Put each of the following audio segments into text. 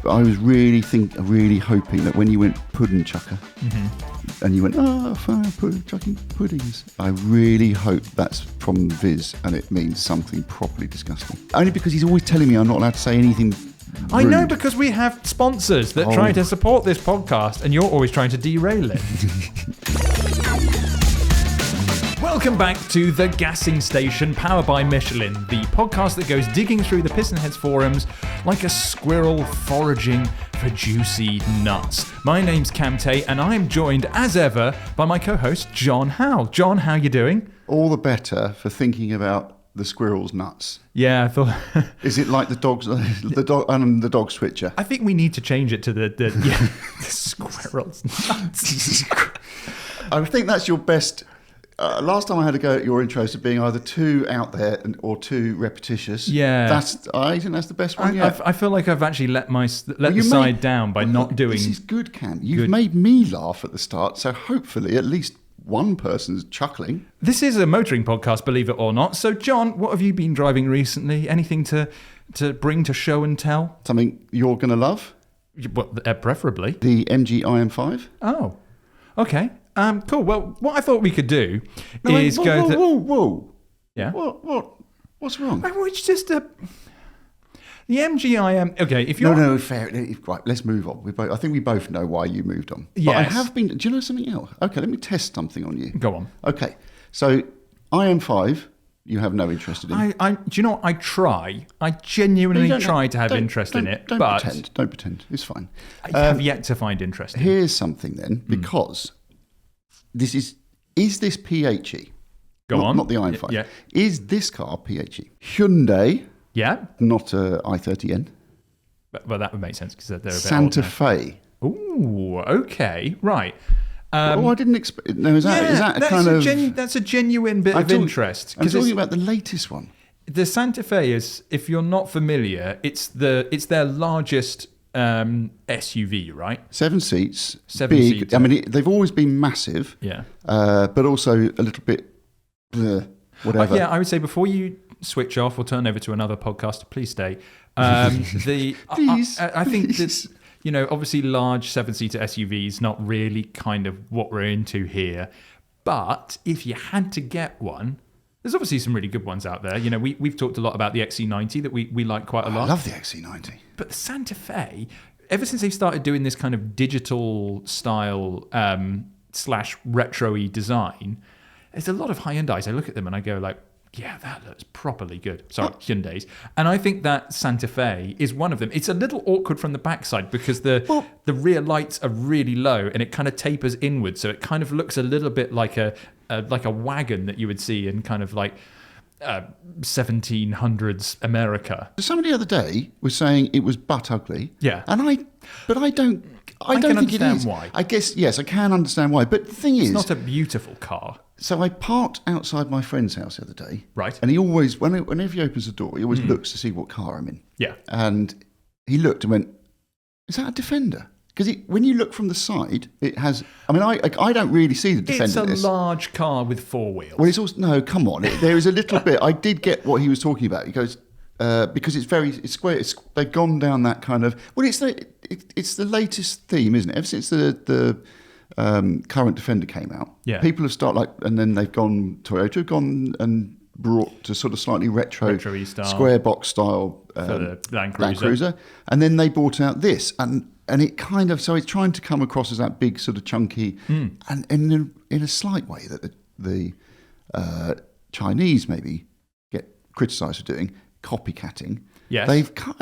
I was really hoping that when you went pudding chucker, and you went, fire chucking puddings, I really hope that's from Viz and it means something properly disgusting. Only because he's always telling me I'm not allowed to say anything rude. I know, because we have sponsors that try to support this podcast, and you're always trying to derail it. Welcome back to The Gassing Station, powered by Michelin, the podcast that goes digging through the PistonHeads forums like a squirrel foraging for juicy nuts. My name's Cam Tate, and I'm joined, as ever, by my co-host, John Howe. John, how you doing? All the better for thinking about the squirrel's nuts. Yeah, I thought... Is it like the dog switcher? I think we need to change it to the squirrel's nuts. I think that's your best... last time I had a go at your intros of being either too out there or too repetitious. Yeah, I think that's the best one yet. I feel like I've actually let the side down by not doing. This is good, Cam. You've made me laugh at the start, so hopefully at least one person's chuckling. This is a motoring podcast, believe it or not. So, John, what have you been driving recently? Anything to bring to show and tell? Something you're going to love? Preferably the MG IM5. Oh, okay. Cool. Well, what I thought we could do is go. Whoa! Yeah. What's wrong? It's just the MG IM. Okay, if you're fair. Right, let's move on. I think we both know why you moved on. Yes. But I have been. Do you know something else? Okay, let me test something on you. Go on. Okay, so IM5, you have no interest in. Do you know what? I genuinely try to have interest in it, but don't pretend. It's fine. I have yet to find interest in it. Here's something then, because. This is this PHer? Go on. Not the IM5. Yeah. Is this car PHer? Hyundai. Yeah. Not a i30N. Well, that would make sense because they're a bit Santa old Fe. Ooh, okay, right. I didn't expect. No, is that a kind of? That's a genuine bit of interest. I'm talking about the latest one. The Santa Fe is, if you're not familiar, it's their largest. SUV, right? 7 seats, big. Seater. I mean, they've always been massive, yeah, but also a little bit whatever. Yeah, I would say before you switch off or turn over to another podcast, please stay. Please, I think that, obviously large 7-seater SUVs not really kind of what we're into here, but if you had to get one. There's obviously some really good ones out there. We've talked a lot about the XC90 that we like quite a lot. I love the XC90. But the Santa Fe, ever since they started doing this kind of digital style / retro-y design, there's a lot of Hyundais. I look at them and I go like, yeah, that looks properly good. Sorry, Hyundais. And I think that Santa Fe is one of them. It's a little awkward from the backside because the rear lights are really low and it kind of tapers inward. So it kind of looks a little bit like a wagon that you would see in kind of like 1700s America. Somebody the other day was saying it was butt ugly. Yeah. And I don't think it is. Why. I guess, yes, I can understand why. But the thing is... It's not a beautiful car. So I parked outside my friend's house the other day. Right. And he always, whenever he opens the door, he always looks to see what car I'm in. Yeah. And he looked and went, is that a Defender? Because when you look from the side, it has... I mean, I don't really see the Defender. It's a large car with 4 wheels. Well, it's also... No, come on. There is a little bit... I did get what he was talking about. He goes... because it's square. They've gone down that kind of... Well, it's the latest theme, isn't it? Ever since the current Defender came out, yeah. People have started and then they've gone... Toyota have gone and brought to sort of slightly retro-y style, square box style for the Land Cruiser. And then they brought out this and it kind of... So it's trying to come across as that big sort of chunky... And in a slight way that the Chinese maybe get criticised for doing... copycatting. Yes.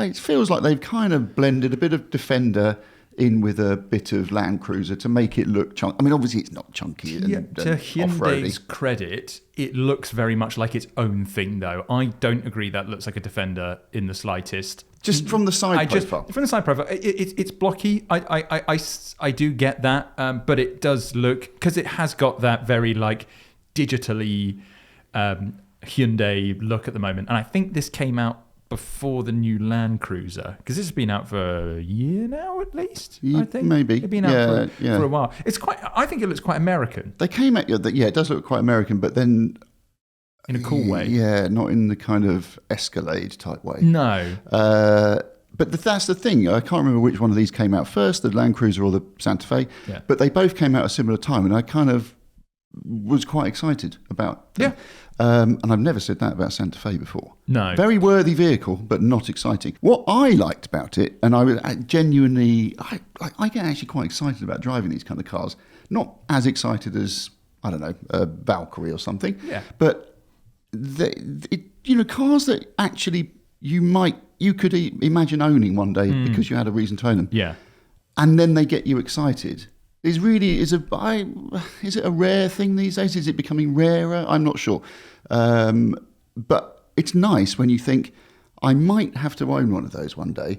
It feels like they've kind of blended a bit of Defender in with a bit of Land Cruiser to make it look chunky. I mean, obviously it's not chunky and to Hyundai's credit, it looks very much like its own thing, though. I don't agree that looks like a Defender in the slightest. Just from the side profile. From the side profile, it's blocky. I do get that, but it does look, because it has got that very like digitally Hyundai look at the moment, and I think this came out before the new Land Cruiser, because this has been out for a year now at least. I think maybe it's been out for a while. It's quite. I think it looks quite American. They came out. Yeah, it does look quite American, but then in a cool way. Yeah, not in the kind of Escalade type way. No. But that's the thing. I can't remember which one of these came out first, the Land Cruiser or the Santa Fe. Yeah. But they both came out at a similar time, and I kind of was quite excited about them. And I've never said that about Santa Fe before. No. Very worthy vehicle, but not exciting. What I liked about it, and I was genuinely, I get actually quite excited about driving these kind of cars. Not as excited as, I don't know, a Valkyrie or something. Yeah. But, cars that actually you could imagine owning one day because you had a reason to own them. Yeah. And then they get you excited. Is it a rare thing these days? Is it becoming rarer? I'm not sure. But it's nice when you think, I might have to own one of those one day,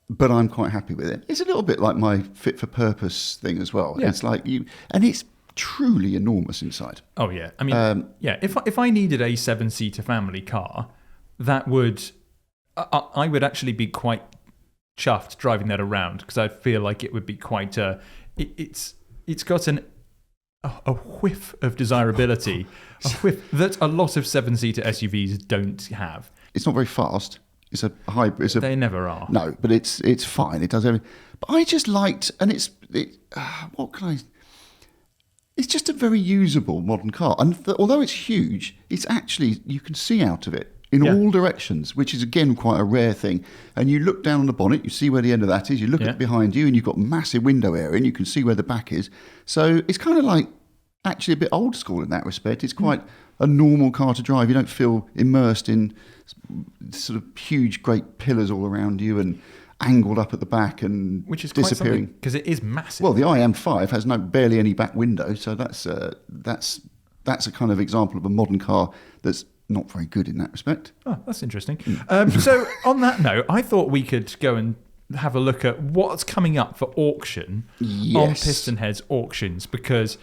but I'm quite happy with it. It's a little bit like my fit for purpose thing as well. Yeah. It's like and it's truly enormous inside. Oh yeah. I mean, if I needed a 7-seater family car, that would, I would actually be quite chuffed driving that around, because I feel like it would be quite it's got a whiff of desirability, a whiff that a lot of 7-seater SUVs don't have. It's not very fast. It's a hybrid. They never are. No, but it's fine. It does everything. But I just liked, and what can I? It's just a very usable modern car, and although it's huge, it's actually, you can see out of it in all directions, which is again quite a rare thing. And you look down on the bonnet, you see where the end of that is. You look at behind you, and you've got massive window area, and you can see where the back is. So it's kind of like actually a bit old school in that respect. It's quite a normal car to drive. You don't feel immersed in sort of huge, great pillars all around you and angled up at the back and which is disappearing, because it is massive. Well, the IM5 has barely any back window, so that's a kind of example of a modern car that's not very good in that respect. Oh, that's interesting. So on that note, I thought we could go and have a look at what's coming up for auction on PistonHeads auctions, because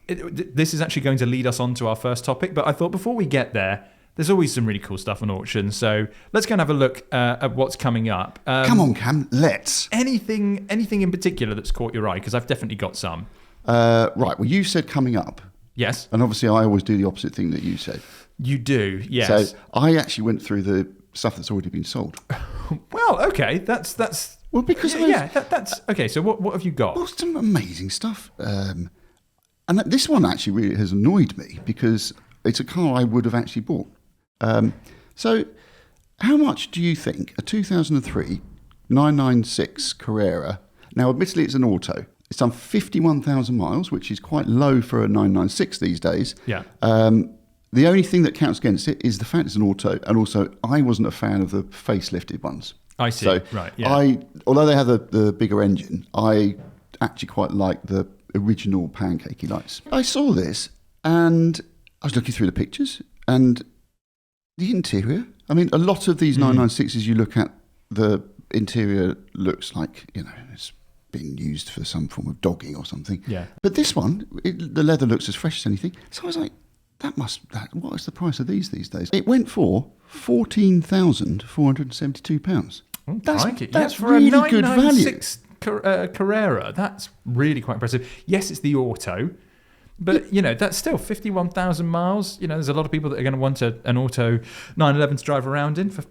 this is actually going to lead us on to our first topic. But I thought before we get there, there's always some really cool stuff on auction. So let's go and have a look at what's coming up. Come on, Cam, let's. Anything in particular that's caught your eye? Because I've definitely got some. Right, well, you said coming up. Yes. And obviously I always do the opposite thing that you said. You do, yes. So I actually went through the stuff that's already been sold. Well, okay, that's well, because that's okay. So what have you got? Well, some amazing stuff. And this one actually really has annoyed me because it's a car I would have actually bought. So how much do you think a 2003 996 Carrera? Now, admittedly, it's an auto. It's done 51,000 miles, which is quite low for a 996 these days. Yeah. The only thing that counts against it is the fact it's an auto, and also I wasn't a fan of the facelifted ones. I see. So right. Yeah. Although they have the bigger engine, I actually quite like the original pancakey lights. I saw this, and I was looking through the pictures, and the interior. I mean, a lot of these 996s, you look at, the interior looks like, it's being used for some form of dogging or something. Yeah. But this one, the leather looks as fresh as anything. So I was like, what is the price of these days? It went for £14,472. That's for really a good value. Carrera. That's really quite impressive. Yes, it's the auto, but that's still 51,000 miles. There's a lot of people that are going to want an auto 911 to drive around in for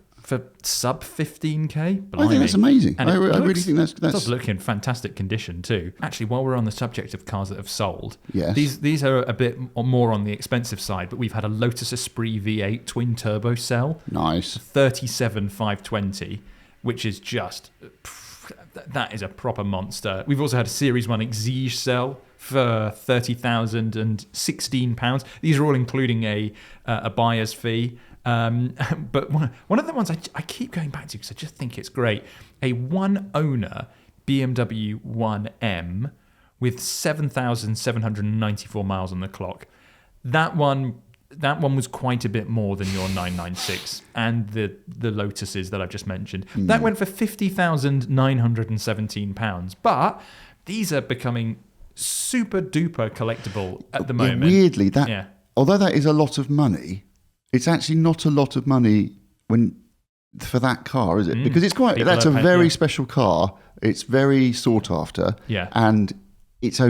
sub 15k. I think that's amazing. And I really think that's. It does look in fantastic condition too. Actually, while we're on the subject of cars that have sold, yes. these are a bit more on the expensive side. But we've had a Lotus Esprit V8 twin turbo cell, nice, 37,520, which is just that is a proper monster. We've also had a Series 1 Exige cell for £30,016. These are all including a buyer's fee. But one of the ones I keep going back to because I just think it's great, a one owner BMW 1M with 7,794 miles on the clock. That one was quite a bit more than your 996 and the Lotuses that I've just mentioned. That went for £50,917. But these are becoming super duper collectible at the moment. Weirdly, although that is a lot of money, it's actually not a lot of money for that car, is it? Because that's a very special car. It's very sought after. Yeah. And it's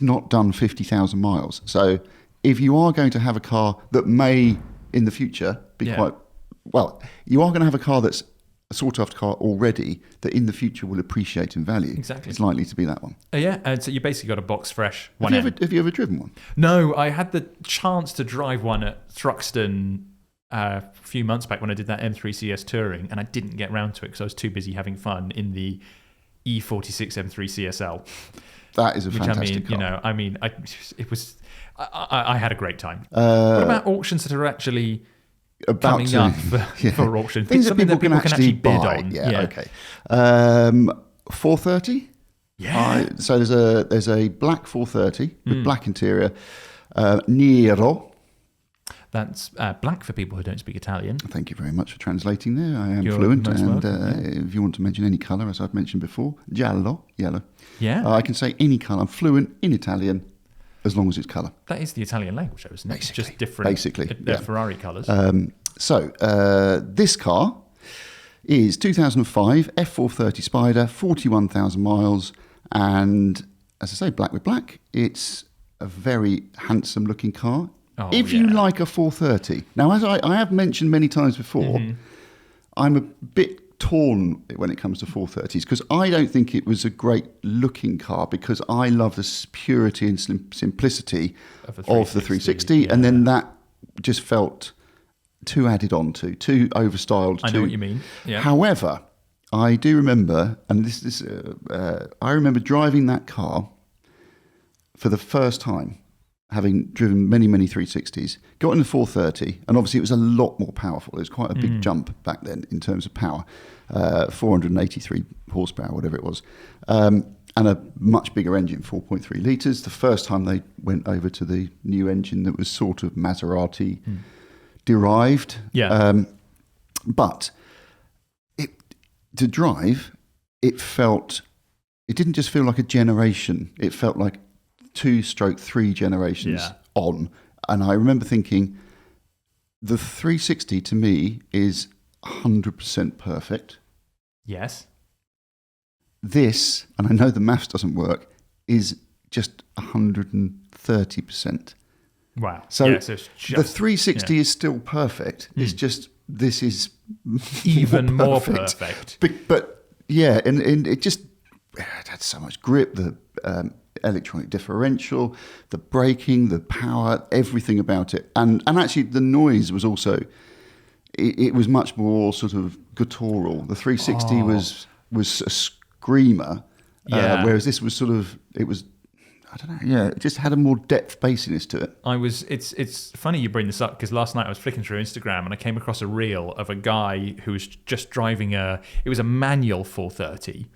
not done 50,000 miles. So if you are going to have a car that may in the future be you are going to have a car that's sought-after car already that in the future will appreciate in value. Exactly. It's likely to be that one. Yeah, and so you basically got a box fresh one. Have you ever driven one? No, I had the chance to drive one at Thruxton a few months back when I did that M3 CS touring, and I didn't get round to it because I was too busy having fun in the E46 M3 CSL. That is a fantastic car. I had a great time. What about auctions that are actually coming up for auction? Things that people can actually bid on. Yeah, okay. 430. Yeah. So there's a black 430 with black interior, Nero. That's black for people who don't speak Italian. Thank you very much for translating there. I am fluent, and if you want to mention any colour, as I've mentioned before, giallo, yellow. Yeah. I can say any colour. I'm fluent in Italian as long as it's colour. That is the Italian language, though, isn't it? Basically. It's just different Ferrari colours. So this car is 2005 F430 Spider, 41,000 miles, and as I say, black with black. It's a very handsome looking car. If you like a 430, now as I have mentioned many times before, I'm a bit torn when it comes to 430s because I don't think it was a great looking car because I love the purity and simplicity of the 360, and then that just felt too added on to, too overstyled. I know what you mean. Yeah. However, I do remember, and I remember driving that car for the first time, having driven many 360s, got in the 430, and obviously it was a lot more powerful. It was quite a big jump back then in terms of power, 483 horsepower, whatever it was, and a much bigger engine, 4.3 litres. The first time they went over to the new engine that was sort of Maserati derived. Yeah. But to drive, it didn't just feel like a generation. It felt like 2/3 generations on. And I remember thinking, the 360 to me is 100% perfect. Yes. This, and I know the maths doesn't work, is just 130%. Wow. So, the 360 is still perfect. It's just, this is even more perfect. But yeah, and it just, it had so much grip, the electronic differential, the braking, the power, everything about it. And actually the noise was also, it was much more sort of guttural. The 360 was a screamer, whereas this was sort of, it was, I don't know, it just had a more depth bassiness to it. It's funny you bring this up because last night I was flicking through Instagram and I came across a reel of a guy who was just driving it was a manual 430,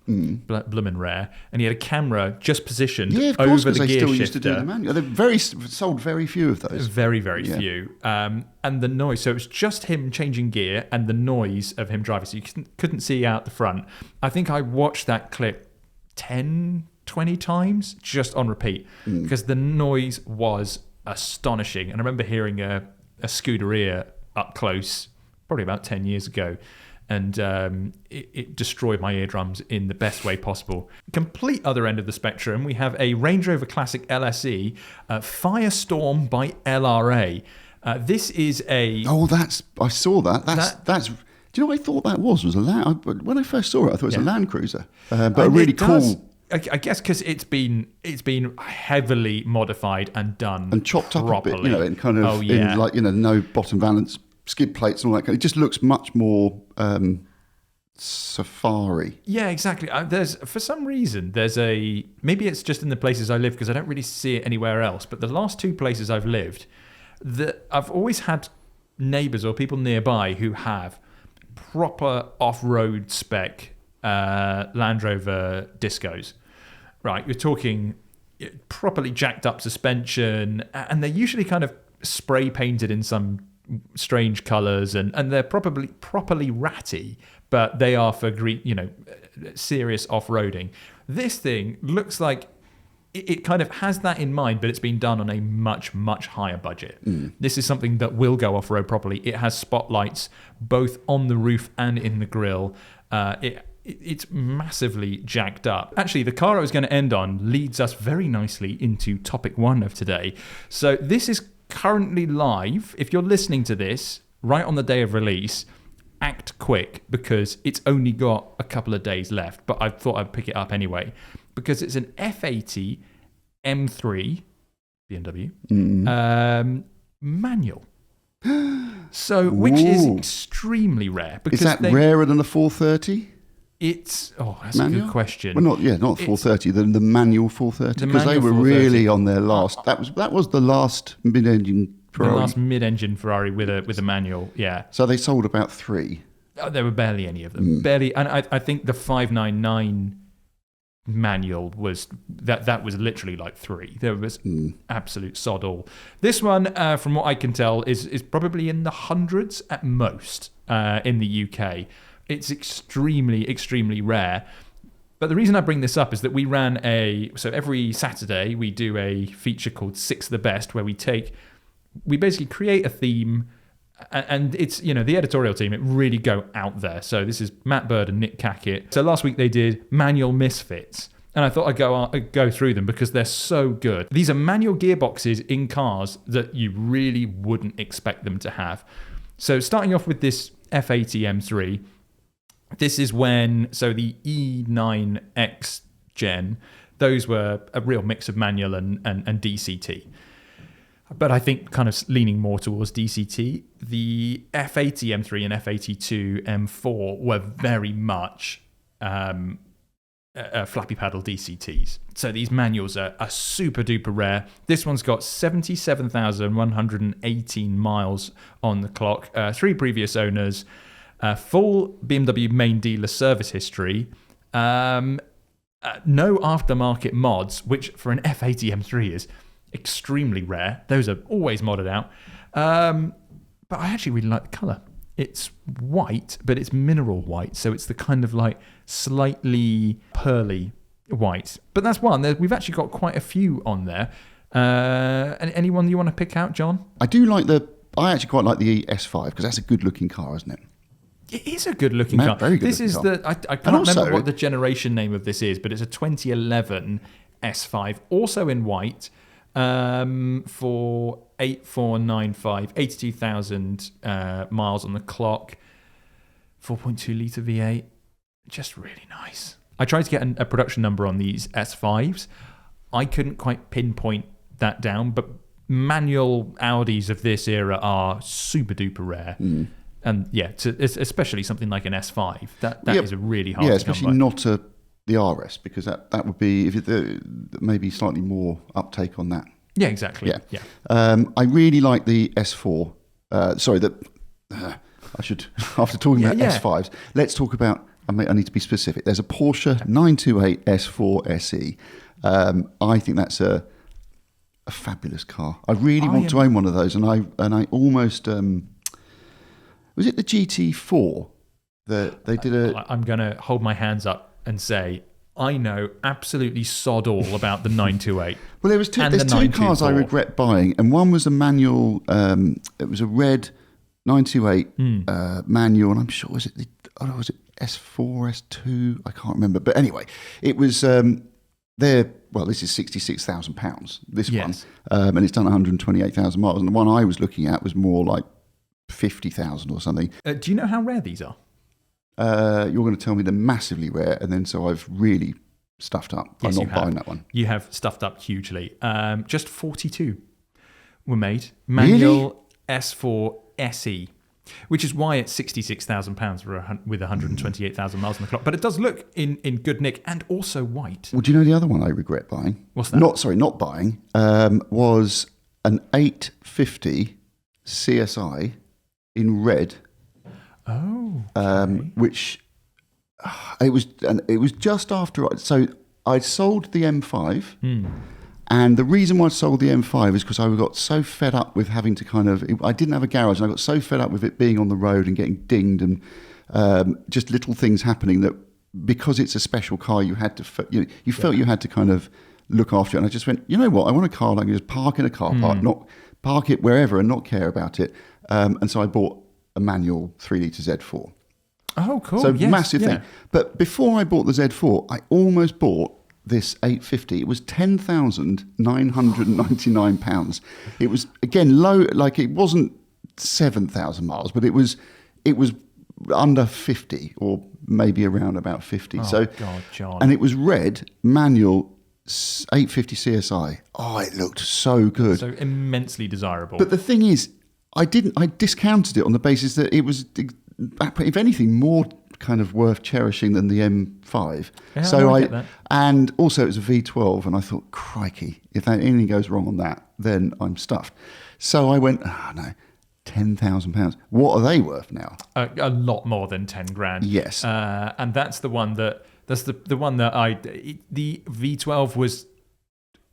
bloomin' rare, and he had a camera just positioned over the gear shifter. Used to do the manual. They've sold very few of those. Very few. And the noise, so it was just him changing gear and the noise of him driving, so you couldn't see out the front. I think I watched that clip 20 times just on repeat because the noise was astonishing. And I remember hearing a Scuderia up close probably about 10 years ago, and it destroyed my eardrums in the best way possible. Complete other end of the spectrum, we have a Range Rover Classic LSE Firestorm by LRA. This is a... I saw that. That's... Do you know what I thought that was a Land... When I first saw it, I thought it was a Land Cruiser. But a really cool... I guess because it's been heavily modified and done and chopped properly. Up a bit, in kind of in like no bottom valance, skid plates and all that kind. It just looks much more safari. Yeah, exactly. For some reason maybe it's just in the places I live because I don't really see it anywhere else. But the last two places I've lived, I've always had neighbours or people nearby who have proper off-road spec Land Rover discos, right? You're talking properly jacked up suspension, and they're usually kind of spray painted in some strange colours, and they're properly ratty, but they are for serious off-roading. This thing looks like it kind of has that in mind, but it's been done on a much higher budget. This is something that will go off-road properly. It has spotlights both on the roof and in the grille. It's massively jacked up. Actually, the car I was going to end on leads us very nicely into topic one of today. So this is currently live. If you're listening to this right on the day of release, act quick because it's only got a couple of days left, but I thought I'd pick it up anyway because it's an F80 M3 BMW manual. So, which is extremely rare. Because is that rarer than the 430? That's manual? a good question. Well, not 430, the manual 430, because they were really on their last. That was the last mid-engine Ferrari. The last mid-engine Ferrari with a manual, yeah. So they sold about 3. Oh, there were barely any of them. Barely, and I think the 599 manual was that was literally like 3. There was absolute sod all. This one, from what I can tell, is probably in the hundreds at most in the UK. It's extremely, extremely rare. But the reason I bring this up is that we ran so every Saturday we do a feature called 6 the Best, where we basically create a theme, and it's, the editorial team, it really go out there. So this is Matt Bird and Nick Cackett. So last week they did manual misfits, and I thought I'd go through them because they're so good. These are manual gearboxes in cars that you really wouldn't expect them to have. So starting off with this F80 M3, this is so the E9X gen, those were a real mix of manual and DCT. But I think kind of leaning more towards DCT. The F80 M3 and F82 M4 were very much flappy paddle DCTs. So these manuals are super duper rare. This one's got 77,118 miles on the clock, 3 previous owners, full BMW main dealer service history, no aftermarket mods, which for an F80 M3 is extremely rare. Those are always modded out. But I actually really like the colour. It's white, but it's mineral white, so it's the kind of like slightly pearly white. But that's one. We've actually got quite a few on there. Anyone you want to pick out, John? I actually quite like the S5 because that's a good-looking car, isn't it? It is a good-looking car. Very good. This is car. I can't remember what the generation name of this is, but it's a 2011 S5, also in white, for 8495, 82,000 miles on the clock, 4.2 litre V8, just really nice. I tried to get a production number on these S5s. I couldn't quite pinpoint that down, but manual Audis of this era are super duper rare. And yeah, especially something like an S5, that is a really hard to come by. Especially not the RS, because that would be maybe slightly more uptake on that. Yeah, exactly. Yeah. I really like the S4. I should, after talking about S5s, let's talk about, I need to be specific. There's a Porsche 928 S4 SE. I think that's a fabulous car. I really want to own one of those, and I almost... was it the GT4 that they did I'm going to hold my hands up and say I know absolutely sod all about the 928. Well, there's two cars I regret buying, and one was a manual. It was a red 928 manual, and I'm sure was it S4, S2? I can't remember, but anyway, it was. This is £66,000. This one, and it's done 128,000 miles. And the one I was looking at was more like 50,000 or something. Do you know how rare these are? You're going to tell me they're massively rare, and then so I've really stuffed up by not buying that one. You have stuffed up hugely. Just 42 were made. Manual S4 SE, which is why it's £66,000 with 128,000 miles on the clock. But it does look in good nick and also white. Well, do you know the other one I regret buying? What's that? Not buying. Was an 850 CSI in red. Oh, okay. Which it was just after. So I sold the M5, and the reason why I sold the M5 is because I got so fed up with having to I didn't have a garage, and I got so fed up with it being on the road and getting dinged and just little things happening that because it's a special car, you had to you felt you had to kind of look after it. And I just went, you know what? I want a car that I can just park in a car park, not park it wherever and not care about it. And so I bought a manual 3-litre Z4. Oh, cool. So massive thing. But before I bought the Z4, I almost bought this 850. It was £10,999. It was, again, low, like it wasn't 7,000 miles, but it was under 50 or maybe around about 50. Oh, God, John. And it was red, manual, 850 CSI. Oh, it looked so good. So immensely desirable. But the thing is, I discounted it on the basis that it was, if anything, more kind of worth cherishing than the M5. Yeah, so I get that. And also it was a V12, and I thought, crikey, if anything goes wrong on that, then I'm stuffed. So I went, no, £10,000. What are they worth now? A lot more than 10 grand. Yes. And that's the one that the one that the V12 was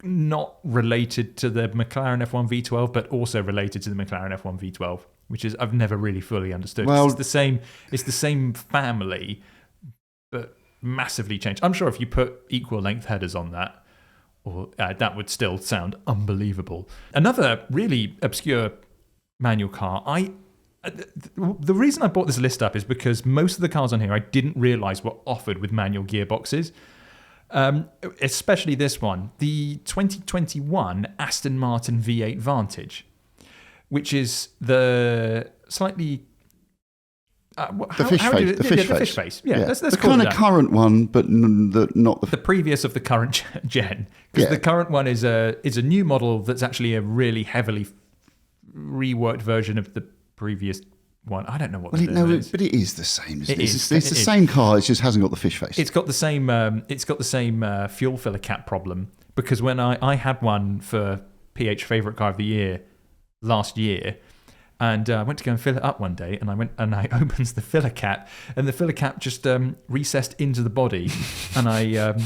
not related to the McLaren F1 V12, but also related to the McLaren F1 V12, which is I've never really fully understood. Well, it's the same family, but massively changed. I'm sure if you put equal length headers on that, that would still sound unbelievable. Another really obscure manual car. The reason I brought this list up is because most of the cars on here I didn't realise were offered with manual gearboxes. Especially this one, the 2021 Aston Martin V8 Vantage, which is the slightly the fish face. Yeah, let's the call kind it of that. current one, but not the previous of the current gen. Because the current one is a new model that's actually a really heavily reworked version of the previous one. I don't know what. But it is the same. It's the It same car. It just hasn't got the fish face. It's got the same. Fuel filler cap problem, because when I had one for PH Favorite Car of the Year last year, and I went to go and fill it up one day, and I opened the filler cap, and the filler cap just recessed into the body, and I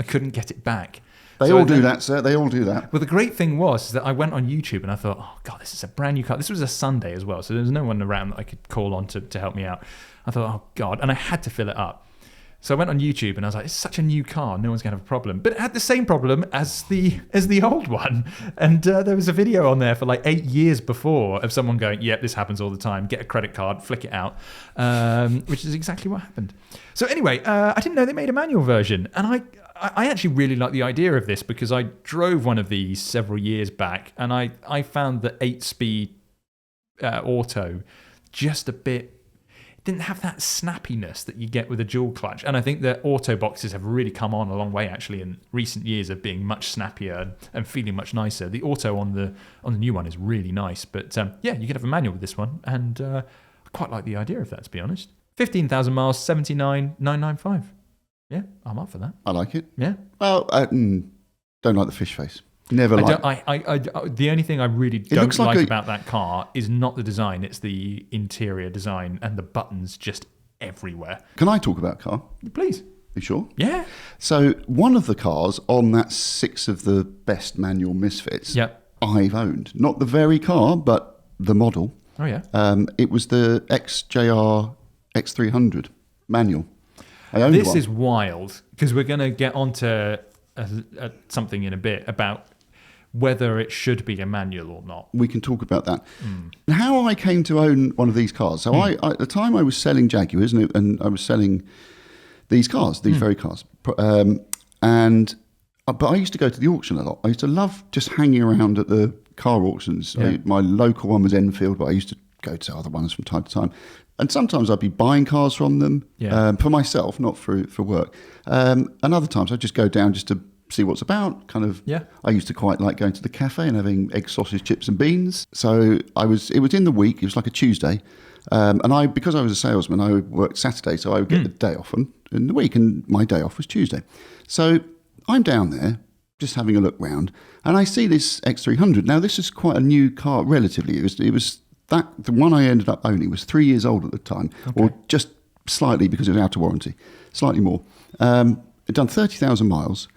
couldn't get it back. They all do that, sir. They all do that. Well, the great thing was that I went on YouTube and I thought, oh, God, this is a brand new car. This was a Sunday as well, so there was no one around that I could call on to help me out. I thought, oh, God, and I had to fill it up. So I went on YouTube and I was like, it's such a new car, no one's going to have a problem. But it had the same problem as the old one. And there was a video on there for like 8 years before of someone going, yep, this happens all the time. Get a credit card, flick it out, which is exactly what happened. So anyway, I didn't know they made a manual version. And I actually really like the idea of this because I drove one of these several years back and I found the 8-speed auto just a bit, it didn't have that snappiness that you get with a dual clutch. And I think the auto boxes have really come on a long way actually in recent years of being much snappier and feeling much nicer. The auto on the new one is really nice. But yeah, you could have a manual with this one. And I quite like the idea of that, to be honest. 15,000 miles, 79,995. Yeah, I'm up for that. I like it. Yeah. Well, don't like the fish face. Never like. The only thing I really don't like about that car is not the design; it's the interior design and the buttons just everywhere. Can I talk about car? Please. You sure? Yeah. So one of the cars on that 6 of the best manual misfits, I've owned. Not the very car, but the model. Oh yeah. It was the XJR X300 manual. This is wild because we're going to get onto something in a bit about whether it should be a manual or not. We can talk about that. How I came to own one of these cars. So I at the time I was selling Jaguars and I was selling these cars, these very cars. But I used to go to the auction a lot. I used to love just hanging around at the car auctions. Yeah. My local one was Enfield, but I used to go to other ones from time to time. And sometimes I'd be buying cars from them for myself, not for work. And other times I'd just go down just to see what's about. I used to quite like going to the cafe and having egg, sausage, chips and beans. So it was in the week. It was like a Tuesday. And because I was a salesman, I worked Saturday, so I would get the day off in the week, and my day off was Tuesday. So I'm down there just having a look round, and I see this X300. Now, this is quite a new car, relatively. It was the one I ended up owning was 3 years old at the time, or just slightly because it was out of warranty, slightly more. It done 30,000 miles,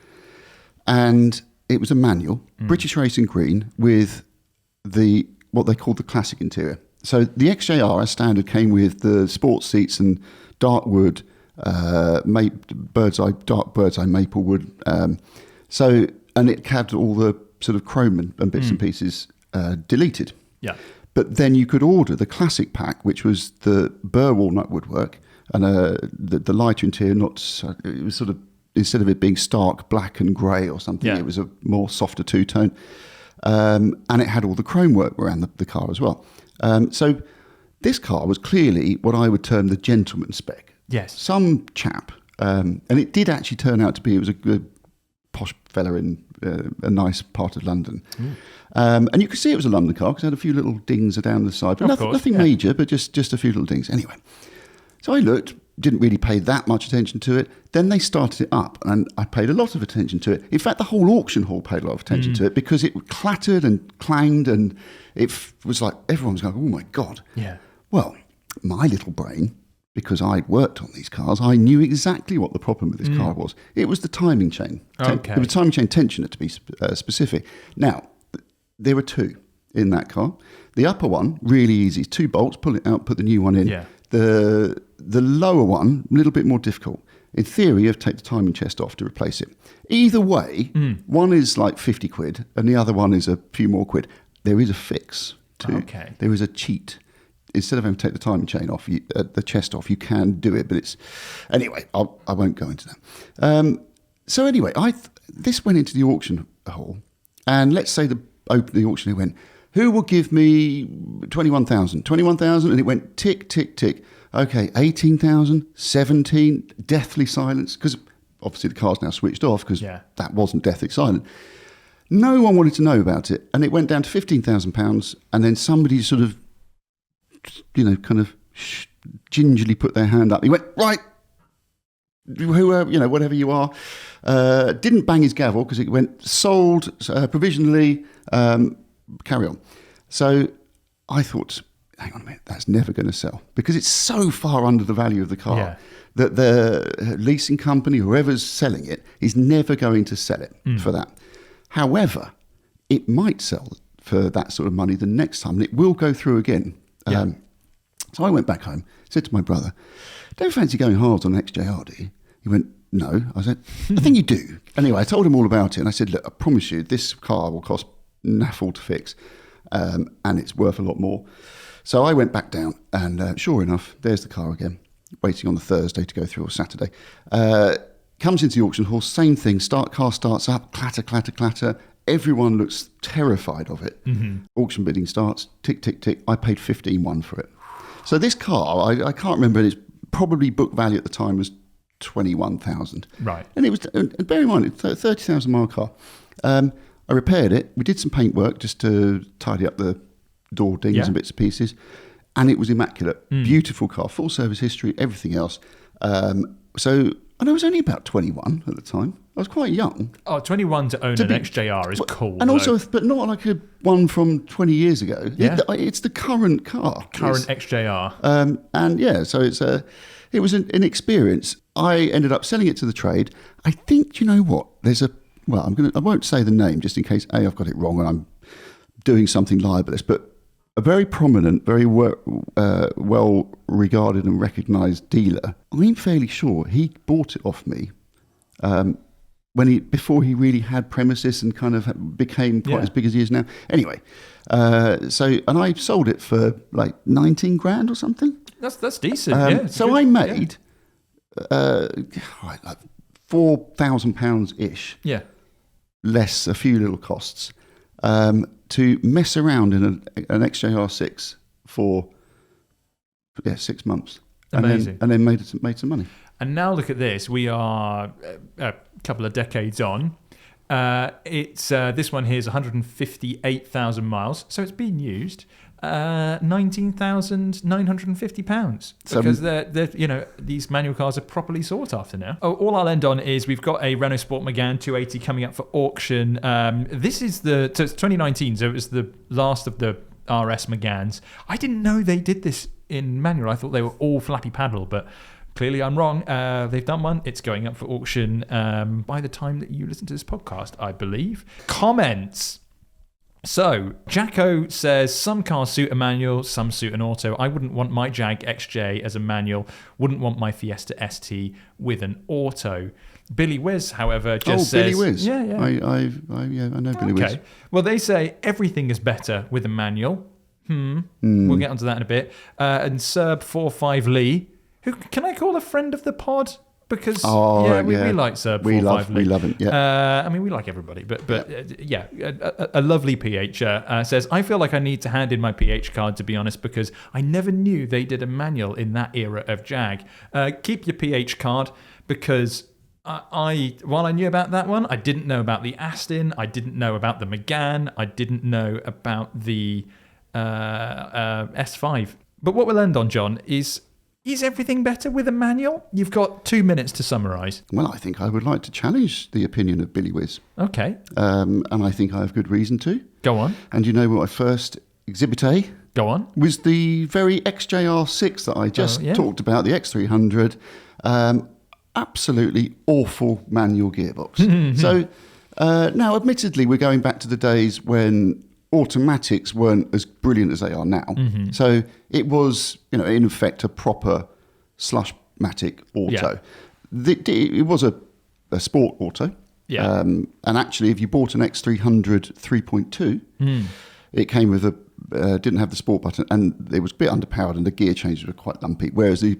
and it was a manual, British Racing Green, with what they called the classic interior. So the XJR as standard came with the sports seats and dark wood, dark bird's eye maple wood. And it had all the sort of chrome and bits and pieces deleted. Yeah. But then you could order the classic pack, which was the burr walnut woodwork and the lighter interior. It was sort of, instead of it being stark black and grey or something, it was a more softer two-tone. And it had all the chrome work around the car as well. So This car was clearly what I would term the gentleman spec. Yes. Some chap, and it did actually turn out to be, it was a good posh fella in a nice part of London. And you could see it was a London car because it had a few little dings down the side, but nothing major, but just a few little dings. Anyway, so I looked, didn't really pay that much attention to it. Then they started it up and I paid a lot of attention to it. In fact, the whole auction hall paid a lot of attention to it because it clattered and clanged and it was like everyone was going, oh my God. Yeah. Well, my little brain, because I'd worked on these cars, I knew exactly what the problem with this car was. It was the timing chain. Okay. It was timing chain tensioner, to be specific. Now, there were two in that car. The upper one, really easy, 2 bolts, pull it out, put the new one in. Yeah. The lower one, a little bit more difficult. In theory, you have to take the timing chest off to replace it. Either way, one is like 50 quid and the other one is a few more quid. There is a fix too. Okay. There is a cheat. Instead of having to take the timing chain off, the chest off, you can do it, but it's... Anyway, I won't go into that. So anyway, this went into the auction hall, and let's say the auctioneer went, who will give me 21,000? 21,000, and it went tick, tick, tick. Okay, 18,000, 17, deathly silence, because obviously the car's now switched off, because that wasn't deathly silent. No one wanted to know about it, and it went down to £15,000, and then somebody sort of, kind of gingerly put their hand up. He went, right, whoever, whatever you are. Didn't bang his gavel because it went sold provisionally, carry on. So I thought, hang on a minute, that's never going to sell because it's so far under the value of the car that the leasing company, whoever's selling it, is never going to sell it for that. However, it might sell for that sort of money the next time, and it will go through again. So I went back home, said to my brother, don't fancy going hard on XJR, do you? He went, no. I said, I think you do. Anyway, I told him all about it, and I said, look, I promise you, this car will cost naffle to fix, and it's worth a lot more. So I went back down, and sure enough, there's the car again, waiting on the Thursday to go through, or Saturday. Comes into the auction hall, same thing, car starts up, clatter, clatter, clatter. Everyone looks terrified of it. Auction bidding starts, tick, tick, tick. I paid 15,100 for it. So this car, I can't remember, its probably book value at the time was 21,000. Right. And it was, and bear in mind, it's a 30,000 mile car. I repaired it. We did some paint work just to tidy up the door dings and bits and pieces. And it was immaculate. Beautiful car, full service history, everything else. And I was only about 21 at the time. I was quite young. Oh, 21 to own an XJR is cool. And also, but not like one from 20 years ago. Yeah. It's the current car. Current XJR. So it was an experience. I ended up selling it to the trade. I think, do you know what? I won't say the name just in case, I've got it wrong and I'm doing something libelous, but a very prominent, very well regarded and recognised dealer, I'm fairly sure he bought it off me before he really had premises and kind of became quite as big as he is now. Anyway, and I sold it for like 19 grand or something. That's decent. So I made like £4,000 ish. Yeah. Less a few little costs. To mess around in an XJR6 for 6 months. Amazing. And then made some money. And now look at this. We are a couple of decades on. This one here is 158,000 miles. So it's been used. £19,950 because these manual cars are properly sought after now. All I'll end on is we've got a Renault Sport Megane 280 coming up for auction. This is so it's 2019, so it was the last of the RS Meganes. I didn't know they did this in manual. I thought they were all flappy paddle, but clearly I'm wrong. They've done one. It's going up for auction by the time that you listen to this podcast, I believe. Comments. So, Jacko says, some cars suit a manual, some suit an auto. I wouldn't want my Jag XJ as a manual, wouldn't want my Fiesta ST with an auto. Billy Whiz, however, just says... Billy Whiz. Yeah. I know Billy Whiz. Okay. Well, they say everything is better with a manual. We'll get onto that in a bit. And Serb45 Lee, who can I call a friend of the pod? Because Oh, we yeah. like Sir We 45 love him, yeah. I mean, we like everybody, but a lovely PHer says, I feel like I need to hand in my PH card, to be honest, because I never knew they did a manual in that era of Jag. Keep your PH card, because while I knew about that one, I didn't know about the Aston, I didn't know about the Megane, I didn't know about the S5. But what we'll end on, John, is everything better with a manual? You've got 2 minutes to summarise. Well, I think I would like to challenge the opinion of Billy Whiz. Okay. And I think I have good reason to. Go on. And you know what, my first Exhibit A Go on. was the very XJR6 that I just talked about, the X300. Absolutely awful manual gearbox. So now, admittedly, we're going back to the days when automatics weren't as brilliant as they are now. So it was, in effect, a proper slush-matic auto. Yeah. It was a sport auto. Yeah. And actually, if you bought an X300 3.2, it came with didn't have the sport button, and it was a bit underpowered, and the gear changes were quite lumpy. Whereas the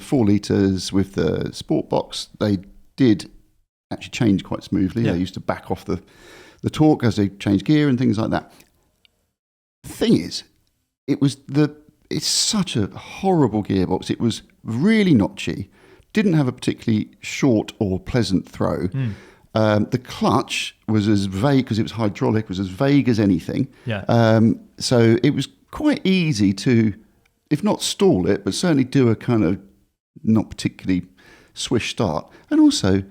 4 litres with the sport box, they did actually change quite smoothly. Yeah. They used to back off the torque as they changed gear and things like that. The thing is, it's such a horrible gearbox. It was really notchy, didn't have a particularly short or pleasant throw. The clutch was as vague, because it was hydraulic, was as vague as anything. Yeah. So it was quite easy to, if not stall it, but certainly do a kind of not particularly swish start. And also,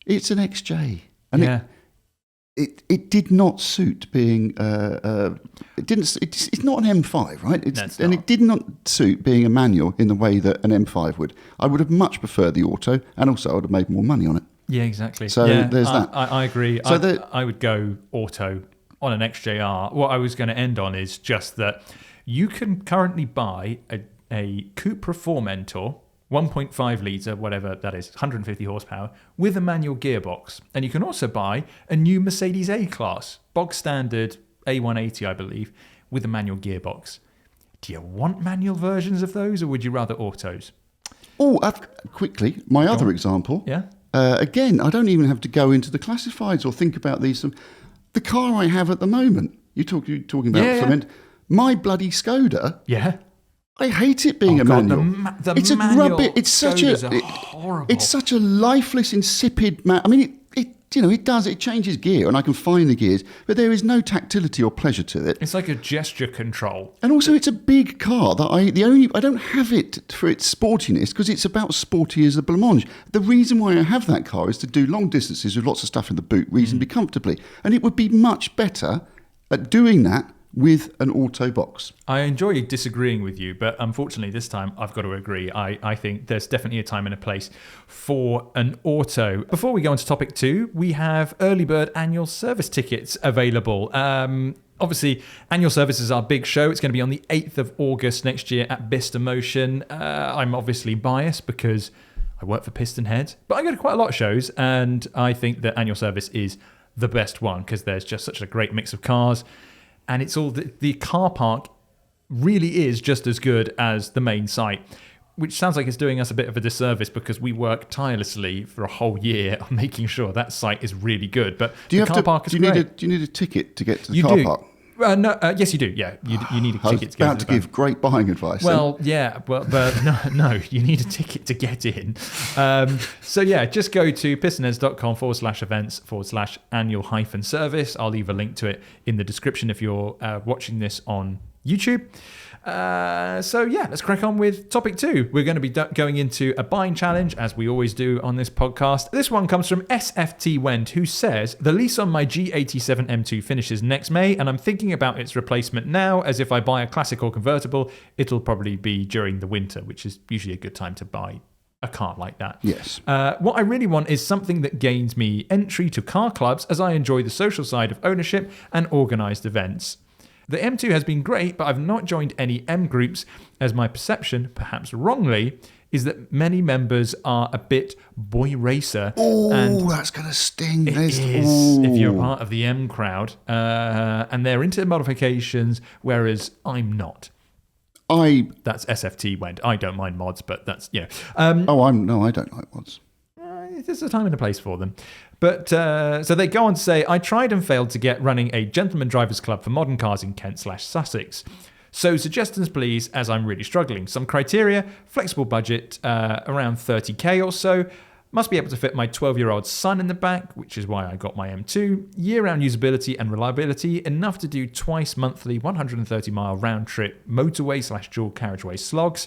it's an XJ. And yeah. it did not suit being it's not an M5, right? It did not suit being a manual in the way that an M5 would. I would have much preferred the auto, and also I would have made more money on it. Yeah, exactly. So there's that. I agree. So I would go auto on an XJR. What I was going to end on is just that you can currently buy a Cupra Formentor 1.5 litre, whatever that is, 150 horsepower, with a manual gearbox. And you can also buy a new Mercedes A-Class, bog standard A180, I believe, with a manual gearbox. Do you want manual versions of those, or would you rather autos? Oh, quickly, my other example. Yeah. Again, I don't even have to go into the classifieds or think about these. The car I have at the moment, you're talking about Clement, my bloody Skoda. Yeah. I hate it being a manual. It's manual. It's such horrible. It's such a lifeless, insipid. I mean, it changes gear, and I can find the gears, but there is no tactility or pleasure to it. It's like a gesture control. And also, it's a big car that I don't have it for its sportiness, because it's about as sporty as the blancmange. The reason why I have that car is to do long distances with lots of stuff in the boot reasonably comfortably, and it would be much better at doing that with an auto box. I enjoy disagreeing with you, but unfortunately this time I've got to agree. I think there's definitely a time and a place for an auto. Before we go on to topic 2, we have early bird annual service tickets available. Obviously, annual service is our big show. It's going to be on the 8th of August next year at Bicester Motion. I'm obviously biased because I work for PistonHeads, but I go to quite a lot of shows, and I think that annual service is the best one because there's just such a great mix of cars. And it's all the car park really is just as good as the main site, which sounds like it's doing us a bit of a disservice because we work tirelessly for a whole year on making sure that site is really good. But do you need a ticket to get to the car park? No, yes, you do. Yeah, you need a ticket to get in. I was about to give great buying advice. Well, yeah, but no, you need a ticket to get in. So yeah, just go to pistonheads.com/events/annual-service. I'll leave a link to it in the description if you're watching this on YouTube. So yeah, let's crack on with topic 2. We're going to be going into a buying challenge, as we always do on this podcast. This one comes from SFT Wend, who says, the lease on my G87 M2 finishes next May, and I'm thinking about its replacement now, as if I buy a classic or convertible, it'll probably be during the winter, which is usually a good time to buy a car like that. Yes. What I really want is something that gains me entry to car clubs, as I enjoy the social side of ownership and organised events. The M2 has been great, but I've not joined any M groups, as my perception, perhaps wrongly, is that many members are a bit boy racer. Oh, that's going to sting. It is, if you're part of the M crowd. And they're into modifications, whereas I'm not. That's SFT Went. I don't mind mods, but that's, I don't like mods. there's a time and a place for them. But so they go on to say, I tried and failed to get running a gentleman drivers club for modern cars in Kent/Sussex. So suggestions, please, as I'm really struggling. Some criteria, flexible budget, around 30k or so. Must be able to fit my 12-year-old son in the back, which is why I got my M2. Year-round usability and reliability, enough to do twice monthly 130-mile round-trip motorway/dual carriageway slogs.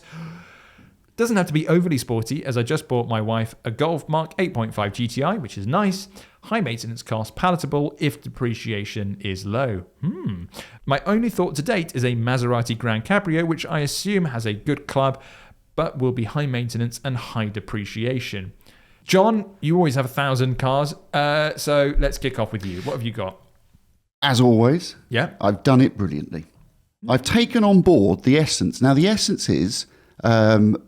Doesn't have to be overly sporty, as I just bought my wife a Golf Mark 8.5 GTI, which is nice. High maintenance cost, palatable if depreciation is low. My only thought to date is a Maserati Gran Cabrio, which I assume has a good club, but will be high maintenance and high depreciation. John, you always have 1,000 cars, so let's kick off with you. What have you got? As always, Yeah. I've done it brilliantly. I've taken on board the essence. Now, the essence is, not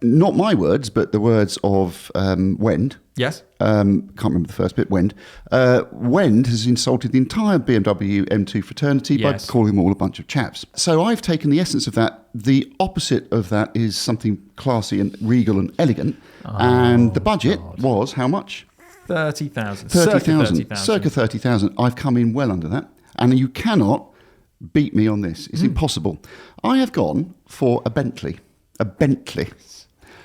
my words, but the words of Wend. Yes. Can't remember the first bit, Wend. Wend has insulted the entire BMW M2 fraternity by calling them all a bunch of chaps. So I've taken the essence of that. The opposite of that is something classy and regal and elegant. And the budget was how much? 30,000. 30,000. Circa 30,000. I've come in well under that. And you cannot beat me on this. It's impossible. I have gone for a Bentley. A Bentley.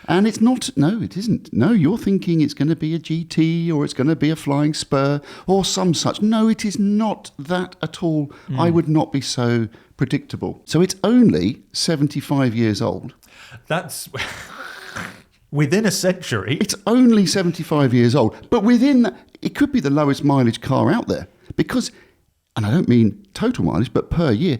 And it's not, no, it isn't. No, you're thinking it's going to be a GT or it's going to be a Flying Spur or some such. No, it is not that at all. I would not be so predictable. So it's only 75 years old. That's within a century. It's only 75 years old. But within that, it could be the lowest mileage car out there. Because, and I don't mean total mileage, but per year,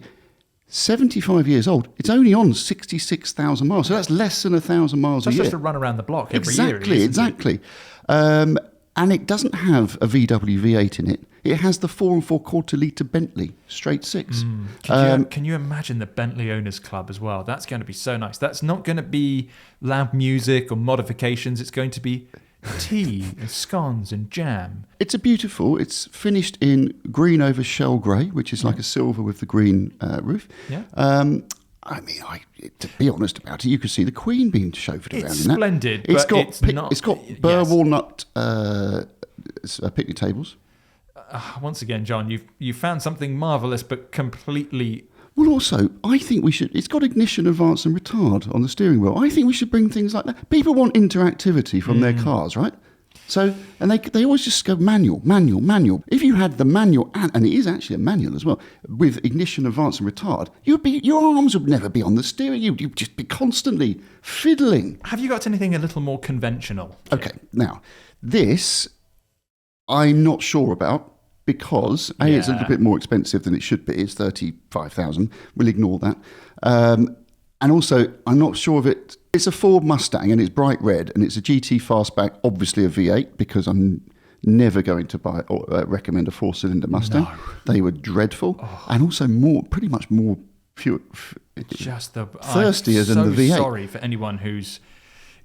75 years old, it's only on 66,000 miles. So that's less than 1,000 miles a year. That's just a run around the block every year. Exactly. And it doesn't have a VW V8 in it. It has the 4 4/4 litre Bentley straight six. Can you imagine the Bentley Owners Club as well? That's going to be so nice. That's not going to be loud music or modifications. It's going to be tea and scones and jam. It's it's finished in green over shell grey, which is like a silver with the green roof. Yeah. To be honest about it, you could see the Queen being chauffeured around It's in that. splendid, It's but it's not... It's got burr walnut picnic tables. Once again, John, you've found something marvellous but completely... Well, also, I think we should... It's got ignition, advance and retard on the steering wheel. I think we should bring things like that. People want interactivity from their cars, right? So, and they always just go manual. If you had the manual, and it is actually a manual as well, with ignition, advance and retard, your arms would never be on the steering. You'd just be constantly fiddling. Have you got anything a little more conventional? Okay, now, this I'm not sure about. Because it's a little bit more expensive than it should be. It's 35,000. We'll ignore that. And also, I'm not sure of it. It's a Ford Mustang and it's bright red and it's a GT fastback, obviously a V8, because I'm never going to buy or recommend a 4-cylinder Mustang. No. They were dreadful and also pretty much more pure, thirstier than the V8. I'm sorry for anyone who's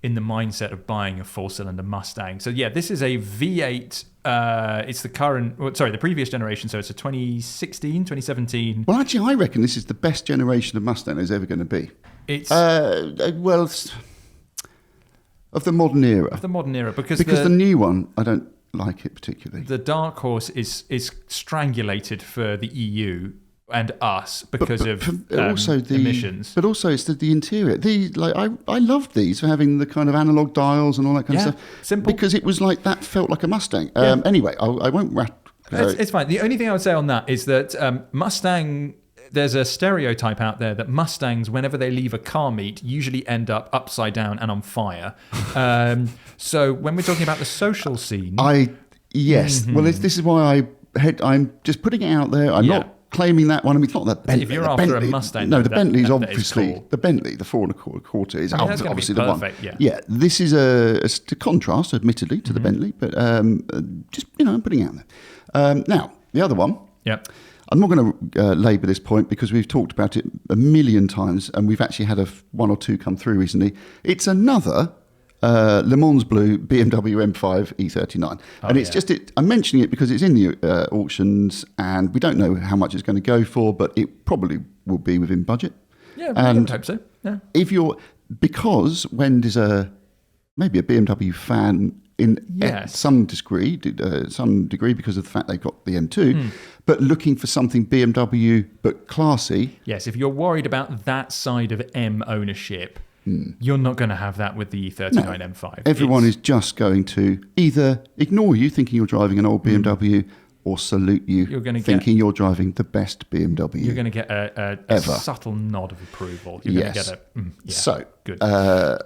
in the mindset of buying a 4-cylinder Mustang. So yeah, this is a V8. It's the previous generation. So it's a 2016, 2017. Well, actually, I reckon this is the best generation of Mustang there's ever going to be. It's of the modern era. Because the new one, I don't like it particularly. The dark horse is strangulated for the EU and us because of emissions. But also it's the interior. I loved these for having the kind of analog dials and all that kind of stuff. Simple. Because it was like that felt like a Mustang. Anyway, I won't it's fine. The only thing I would say on that is that Mustang, there's a stereotype out there that Mustangs, whenever they leave a car meet, usually end up upside down and on fire. So when we're talking about the social scene... Yes. Well, this is why I'm just putting it out there. I'm not claiming that one. I mean, it's not the Bentley. If you're after Bentley, a Mustang, no, the Bentley's obviously cool. The Bentley, the 4 1/4 is obviously the one. Yeah, this is a contrast, admittedly, to the Bentley, but just I'm putting it out there. Now the other one. Yeah. I'm not going to labour this point because we've talked about it a million times, and we've actually had one or two come through recently. It's another Le Mans Blue BMW M5 E39. And it's I'm mentioning it because it's in the auctions and we don't know how much it's going to go for, but it probably will be within budget. Yeah, I hope so. Yeah. Because Wend is maybe a BMW fan in Yes. some degree because of the fact they've got the M2, but looking for something BMW but classy. Yes, if you're worried about that side of M ownership, you're not going to have that with the E39 M5. Everyone is just going to either ignore you thinking you're driving an old BMW or salute you thinking you're driving the best BMW. You're going to get a subtle nod of approval. You're going to get a... So, good.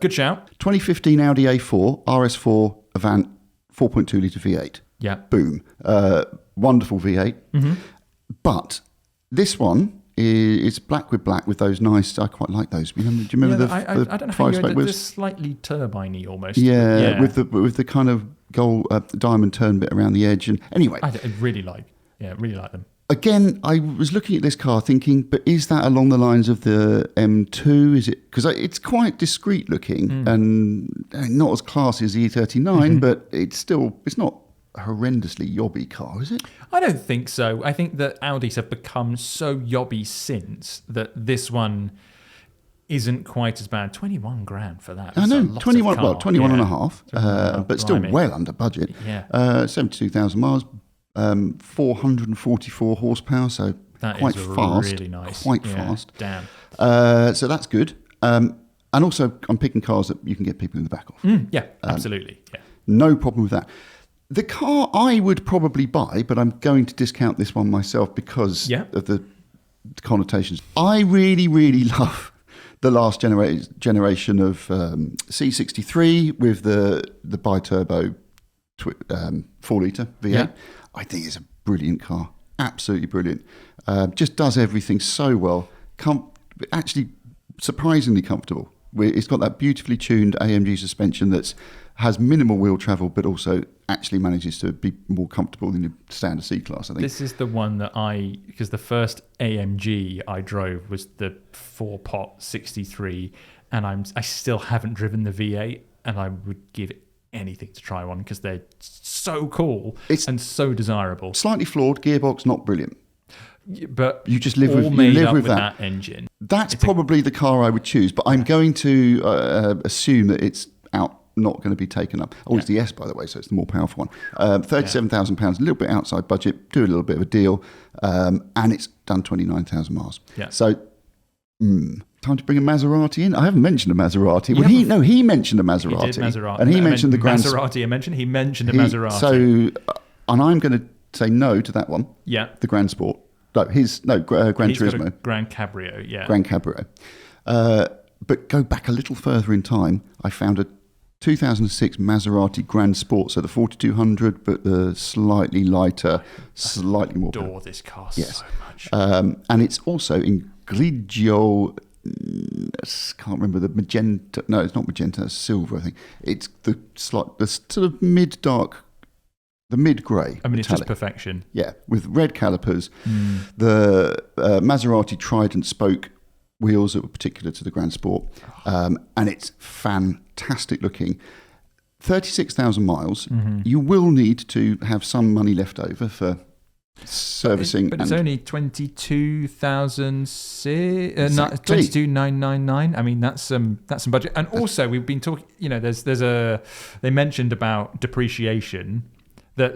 Good shout. 2015 Audi A4, RS4 Avant, 4.2 litre V8. Yeah. Boom. Wonderful V8. But this one is black with those nice... I quite like those. Do you remember the I don't know how you ended this slightly turbine-y almost. Yeah, with the kind of gold diamond turn bit around the edge. And anyway, I really like them. Again, I was looking at this car thinking, but is that along the lines of the M2? Is it because it's quite discreet looking and not as classy as the E39, but it's not a horrendously yobby car, is it? I don't think so. I think that Audis have become so yobby since that this one isn't quite as bad. 21 grand for that. I know, 21 and a half, but still well under budget. Yeah. 72,000 miles, 444 horsepower, so that quite is fast. Really nice. Quite fast. Damn. So that's good. And also, I'm picking cars that you can get people in the back of. Yeah, absolutely. Yeah. No problem with that. The car I would probably buy, but I'm going to discount this one myself because of the connotations. I really, really love the last generation of C63 with the bi-turbo 4-litre V8. Yeah. I think it's a brilliant car. Absolutely brilliant. Just does everything so well. Actually, surprisingly comfortable. It's got that beautifully tuned AMG suspension that has minimal wheel travel, but also actually manages to be more comfortable than your standard C-Class, I think. This is the one that because the first AMG I drove was the 4-pot 63, and I still haven't driven the V8, and I would give anything to try one because they're so cool and so desirable. Slightly flawed, gearbox not brilliant. But you just live with that engine. That's probably the car I would choose, but I'm going to assume that it's not going to be taken up. It's the S, by the way, so it's the more powerful one. £37,000, a little bit outside budget, do a little bit of a deal, and it's done 29,000 miles. Yeah. So, time to bring a Maserati in. I haven't mentioned a Maserati. He mentioned a Maserati. He did Maserati. And he mentioned the Maserati. He mentioned a Maserati. So, and I'm going to say no to that one. Yeah. The Gransport. Gran Turismo. Got a Gran Cabrio, yeah. Gran Cabrio. But go back a little further in time, I found a 2006 Maserati Gransport, so the 4200, but the slightly lighter, slightly more. I adore this car so much. And it's also in grigio. Can't remember the magenta. No, it's not magenta. It's silver, I think. It's the sort of mid-dark. The mid-grey. I mean, metallic. It's just perfection. Yeah, with red calipers. The Maserati Trident spoke wheels that were particular to the Gransport. And it's fantastic looking. 36,000 miles. You will need to have some money left over for servicing. But it's only 22,999. I mean, that's some budget. And also, we've been talking, they mentioned about depreciation. That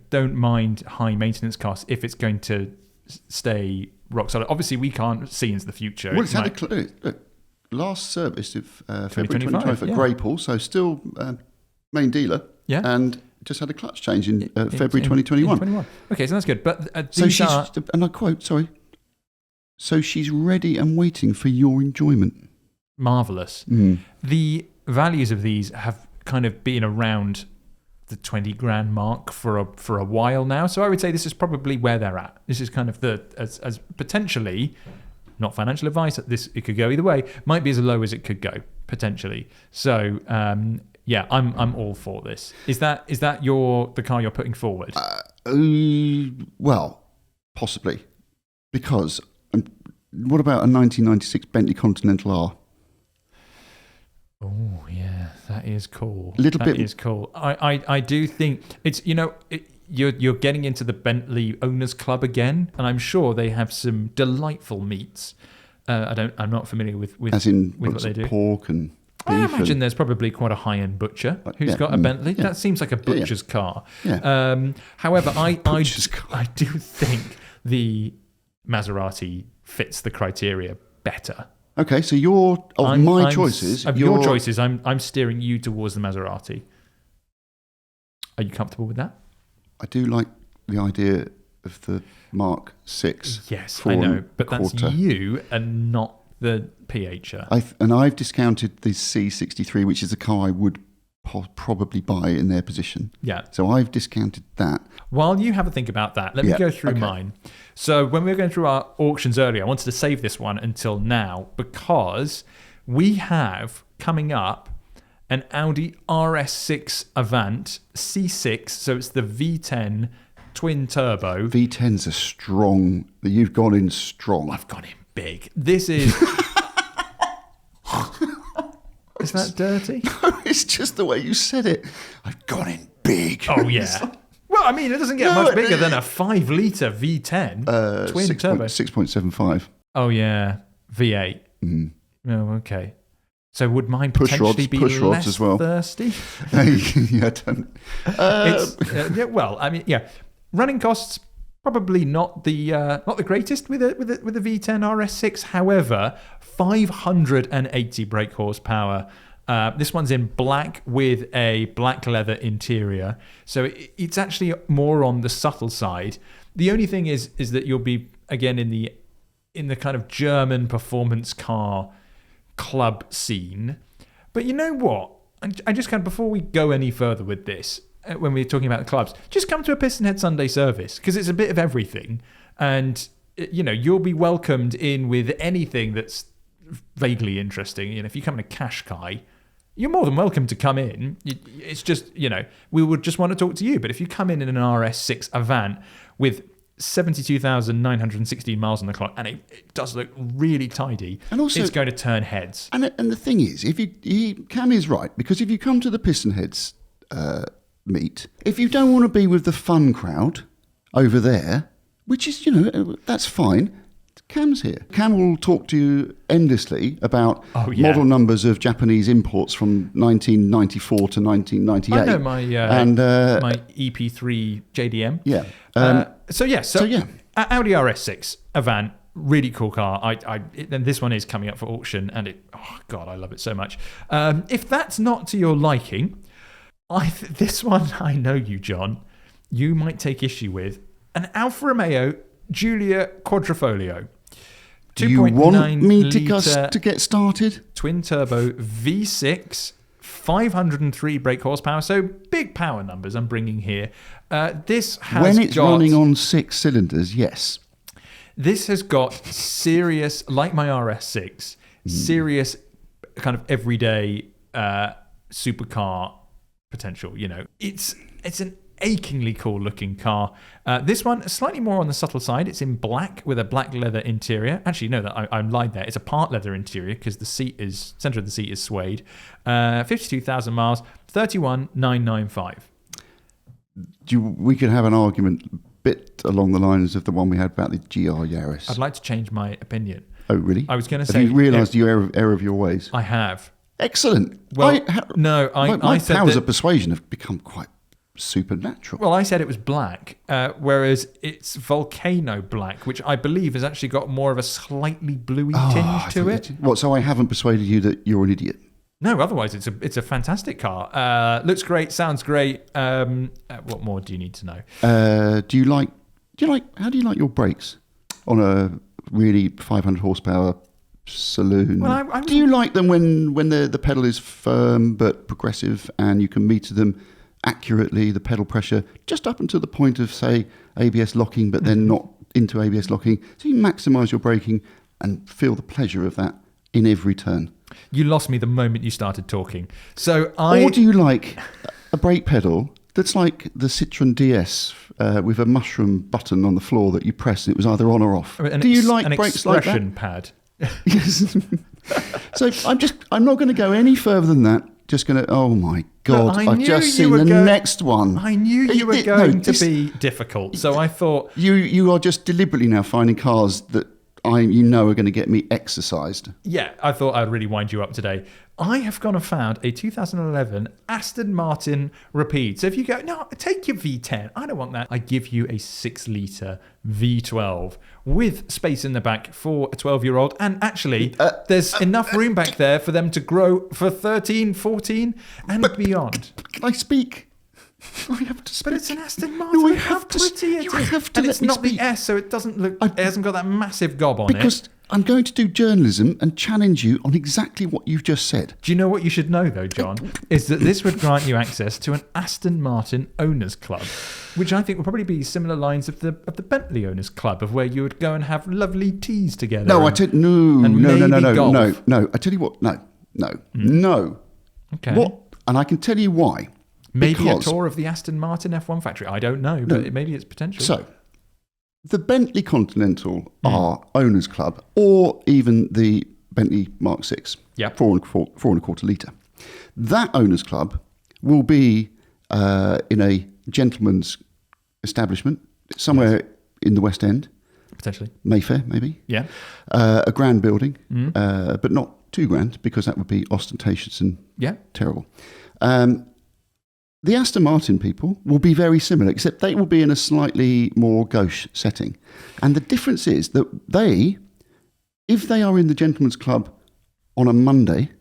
don't mind high maintenance costs if it's going to stay rock solid. Obviously, we can't see into the future. Well, it's had last service of February 2025 at Greypool, so still main dealer. Yeah, and just had a clutch change in February 2021. Okay, so that's good. But and I quote, sorry. So she's ready and waiting for your enjoyment. Marvelous. The values of these have kind of been around the 20 grand mark for a while now. So I would say this is probably where they're at. This is kind of as potentially, not financial advice, it could go either way, might be as low as it could go, potentially. So I'm all for this. Is that the car you're putting forward? Well, possibly. Because what about a 1996 Bentley Continental R? Oh yeah, that is cool. That is cool. I do think it's you're getting into the Bentley Owners Club again, and I'm sure they have some delightful meats. I'm not familiar with what they do. Pork and I imagine there's probably quite a high-end butcher who's got a Bentley. Yeah. That seems like a butcher's car. Yeah. However, I do think the Maserati fits the criteria better. Okay, so your choices, I'm steering you towards the Maserati. Are you comfortable with that? I do like the idea of the Mark 6. Yes, I know, but that's you and not the PHer. I've discounted the C63, which is a car I would probably buy in their position. Yeah. So I've discounted that. While you have a think about that, let me go through mine. So when we were going through our auctions earlier, I wanted to save this one until now because we have coming up an Audi RS6 Avant C6. So it's the V10 twin turbo. V10s are strong. You've gone in strong. I've gone in big. This is... Is that dirty? No, it's just the way you said it. I've gone in big. Oh, yeah. Well, I mean, it doesn't get much bigger than a 5-litre V10 twin turbo. 6.75. Oh, yeah. V8. Mm. Oh, okay. So would mine potentially be less as well. Thirsty? Yeah, well, I mean, yeah. Running costs, probably not the greatest with a V10 RS6. However, 580 brake horsepower. This one's in black with a black leather interior, so it's actually more on the subtle side. The only thing is that you'll be again in the kind of German performance car club scene. But you know what? I just kind of, before we go any further with this, when we're talking about the clubs, just come to a PistonHeads Sunday service because it's a bit of everything, and you'll be welcomed in with anything that's vaguely interesting. If you come in a Qashqai, you're more than welcome to come in. It's just we would just want to talk to you. But if you come in an RS6 Avant with 72,916 miles on the clock, and it does look really tidy, and also it's going to turn heads. And the thing is, Cam is right, because if you come to the PistonHeads meet, if you don't want to be with the fun crowd over there, which is that's fine, Cam's here. Cam will talk to you endlessly about model numbers of Japanese imports from 1994 to 1998. I know my my EP3 JDM. Yeah. Audi RS6 Avant, really cool car. And this one is coming up for auction, and I love it so much. If that's not to your liking, this one, I know you, John, you might take issue with an Alfa Romeo Giulia Quadrifoglio. Do you want me to get started? Twin turbo V6, 503 brake horsepower, so big power numbers I'm bringing here. This has when it's running on 6 cylinders, yes. This has got serious, like my RS6, serious kind of everyday supercar potential. It's an achingly cool looking car. This one slightly more on the subtle side. It's in black with a black leather interior. Actually, no, I lied there. It's a part leather interior because the center of the seat is suede. 52,000 miles, 31,995. We could have an argument a bit along the lines of the one we had about the GR Yaris. I'd like to change my opinion. Oh, really? I was going to say... Have you realised your error of your ways? I have. Excellent. Well, my powers of persuasion have become quite supernatural. Well, I said it was black, whereas it's volcano black, which I believe has actually got more of a slightly bluey tinge to it. What? So I haven't persuaded you that you're an idiot? No, otherwise it's a fantastic car. Looks great, sounds great. What more do you need to know? How do you like your brakes on a really 500 horsepower saloon? Well, do you like them when the pedal is firm but progressive and you can meter them accurately, the pedal pressure just up until the point of, say, ABS locking, but then not into ABS locking, so you maximise your braking and feel the pleasure of that in every turn? You lost me the moment you started talking. Or do you like a brake pedal that's like the Citroen DS with a mushroom button on the floor that you press and it was either on or off? Do you like brakes like that? An expression pad. Yes. So I'm not going to go any further than that. Just going to, oh my God, I've just seen the next one. I knew you were going to be difficult, so I thought... You are just deliberately now finding cars that are going to get me exercised. Yeah, I thought I'd really wind you up today. I have gone and found a 2011 Aston Martin Rapide. So if you go, no, take your V10. I don't want that. I give you a 6-litre V12 with space in the back for a 12-year-old. And actually, there's enough room back there for them to grow for 13, 14 and beyond. Can I speak? I have to speak. But it's an Aston Martin. No, I Look how have to. pretty it You is. have to and let it's me not speak. the S, so it doesn't look. It hasn't got that massive gob on Because it. I'm going to do journalism and challenge you on exactly what you've just said. Do you know what you should know, though, John? Is that this would grant you access to an Aston Martin Owners Club, which I think will probably be similar lines of the Bentley Owners Club, of where you would go and have lovely teas together. No, and, no. golf. I tell you what, no. Okay. What? And I can tell you why. Maybe a Because- tour of the Aston Martin F1 factory. I don't know, but maybe it's potential. So, the Bentley Continental are Owners Club, or even the Bentley Mark 6, Yeah. 4.25 litre. That Owners Club will be in a gentleman's establishment somewhere in the West End, Potentially. Mayfair maybe, Yeah. a grand building, but not too grand because that would be ostentatious and Yeah. terrible. The Aston Martin people will be very similar, except they will be in a slightly more gauche setting. And the difference is that if they are in the gentleman's club on a Monday,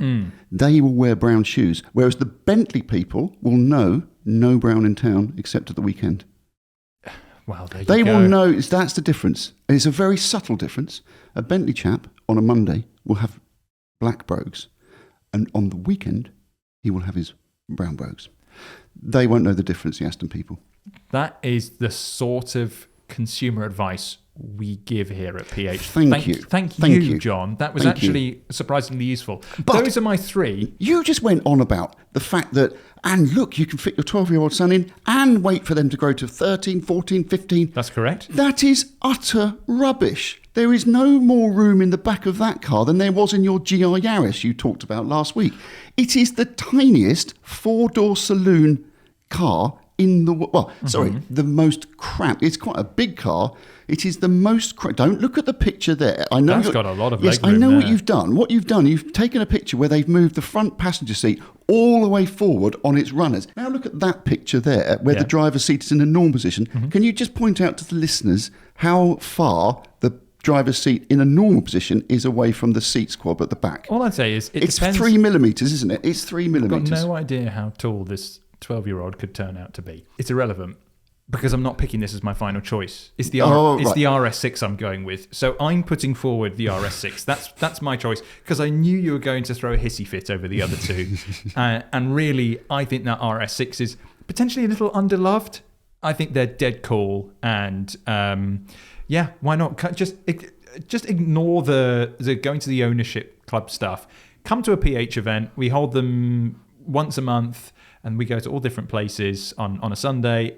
they will wear brown shoes, whereas the Bentley people will know no brown in town except at the weekend. Well, there you They go. will know, that's the difference. And it's a very subtle difference. A Bentley chap on a Monday will have black brogues, and on the weekend, he will have his brown brogues. They won't know the difference, the Aston people. That is the sort of consumer advice we give here at PH. Thank you. Thank Thank you, you. John. That was Thank actually surprisingly useful. But- Those are my three. You just went on about the fact that, and look, you can fit your 12-year-old son in and wait for them to grow to 13, 14, 15. That's correct. That is utter rubbish. There is no more room in the back of that car than there was in your GR Yaris you talked about last week. It is the tiniest four-door saloon car in the the most cramped. It's quite a big car. It is the most cramped. Don't look at the picture there. I know That's got a lot of Yes, leg I know room what there. you've done. What you've done, you've taken a picture where they've moved the front passenger seat all the way forward on its runners. Now look at that picture there, where Yeah. the driver's seat is in a normal position. Can you just point out to the listeners how far the driver's seat in a normal position is away from the seat squab at the back? All I'd say is It's depends. 3 millimetres, isn't it? It's 3 I've got millimetres. no idea how tall this 12-year-old could turn out to be. It's irrelevant because I'm not picking this as my final choice. It's the right. the RS6 I'm going with. So I'm putting forward the RS6. That's my choice because I knew you were going to throw a hissy fit over the other two. And really, I think that RS6 is potentially a little underloved. I think they're dead cool. And yeah, why not? Just ignore the going to the ownership club stuff. Come to a PH event. We hold them once a month. And we go to all different places on a Sunday.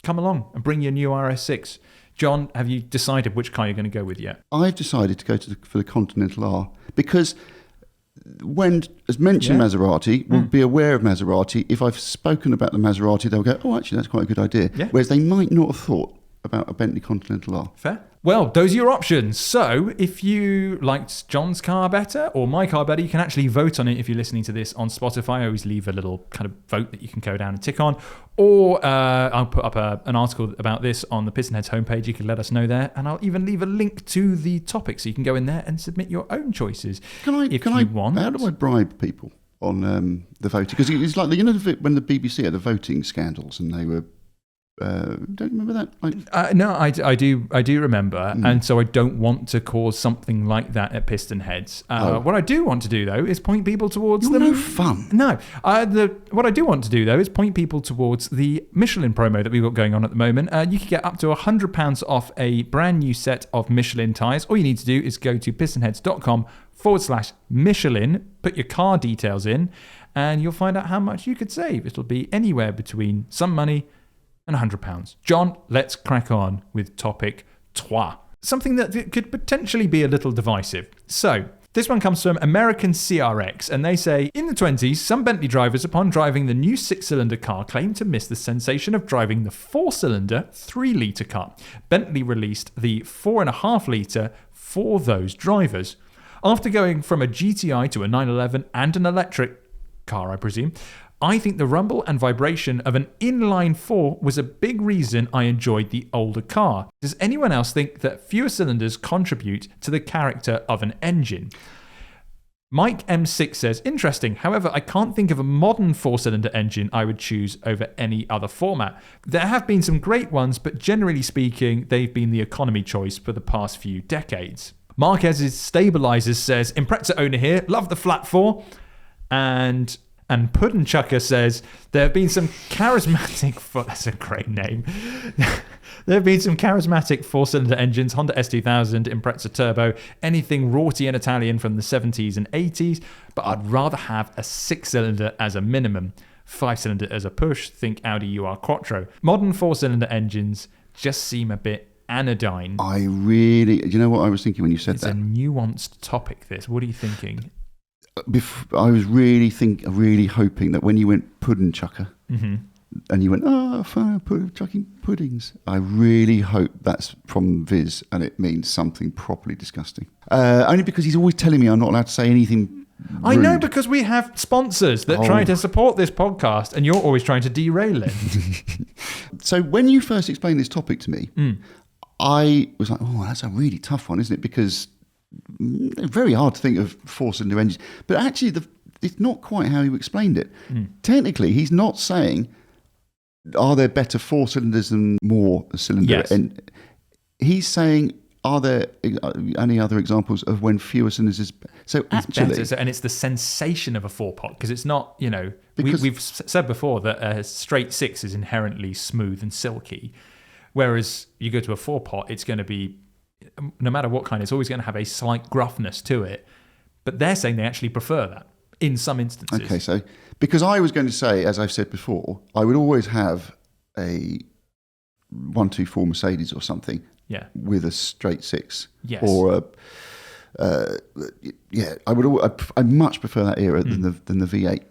Come along and bring your new RS6. John, have you decided which car you're going to go with yet? I've decided to go for the Continental R because when, as mentioned, Maserati will be aware of Maserati. If I've spoken about the Maserati, they'll go, oh, actually, that's quite a good idea. Yeah. Whereas they might not have thought about a Bentley Continental R. Fair. Well, those are your options. So if you liked John's car better or my car better, you can actually vote on it if you're listening to this on Spotify. I always leave a little kind of vote that you can go down and tick on. Or I'll put up an article about this on the PistonHeads homepage. You can let us know there. And I'll even leave a link to the topic so you can go in there and submit your own choices. Can I want. How do I bribe people on the voting? Because it's like, when the BBC had the voting scandals and they were... don't you remember that? No, I do remember, and so I don't want to cause something like that at PistonHeads. What I do want to do though is point people towards You're no fun. No, what I do want to do though is point people towards the Michelin promo that we've got going on at the moment. You can get up to £100 off a brand new set of Michelin tyres. All you need to do is go to pistonheads.com/Michelin, put your car details in, and you'll find out how much you could save. It'll be anywhere between some money and £100. John, let's crack on with topic 3. Something that could potentially be a little divisive. So, this one comes from American CRX, and they say, in the 20s, some Bentley drivers, upon driving the new 6-cylinder car, claimed to miss the sensation of driving the 4-cylinder 3-litre car. Bentley released the 4.5-litre for those drivers. After going from a GTI to a 911 and an electric car, I presume, I think the rumble and vibration of an inline-4 was a big reason I enjoyed the older car. Does anyone else think that fewer cylinders contribute to the character of an engine? Mike M6 says, interesting. However, I can't think of a modern 4-cylinder engine I would choose over any other format. There have been some great ones, but generally speaking, they've been the economy choice for the past few decades. Marquez's Stabilizers says, Impreza owner here, love the flat 4. And Puddin' Chucker says, there have been some charismatic... That's a great name. There have been some charismatic 4-cylinder engines, Honda S2000, Impreza Turbo, anything raughty and Italian from the 70s and 80s, but I'd rather have a 6-cylinder as a minimum. 5-cylinder as a push, think Audi UR Quattro. Modern 4-cylinder engines just seem a bit anodyne. Do you know what I was thinking when you said that? It's a nuanced topic, this. What are you thinking? I was really hoping that when you went pudding chucker and you went, fire chucking puddings, I really hope that's from Viz and it means something properly disgusting. Only because he's always telling me I'm not allowed to say anything rude. I know, because we have sponsors that try to support this podcast and you're always trying to derail it. So when you first explained this topic to me, I was like, that's a really tough one, isn't it? Because very hard to think of 4-cylinder engines, but actually it's not quite how you explained it. Technically, he's not saying are there better 4-cylinders than more cylinder, yes. And he's saying are there any other examples of when fewer cylinders is so it's actually better, and it's the sensation of a 4-pot, because it's not, we've said before that a straight 6 is inherently smooth and silky, whereas you go to a 4-pot, it's going to be, no matter what kind, it's always going to have a slight gruffness to it. But they're saying they actually prefer that in some instances. Okay, so because I was going to say, as I've said before, I would always have a 124 Mercedes or something with a straight 6. Yes. Or I much prefer that era than the V8.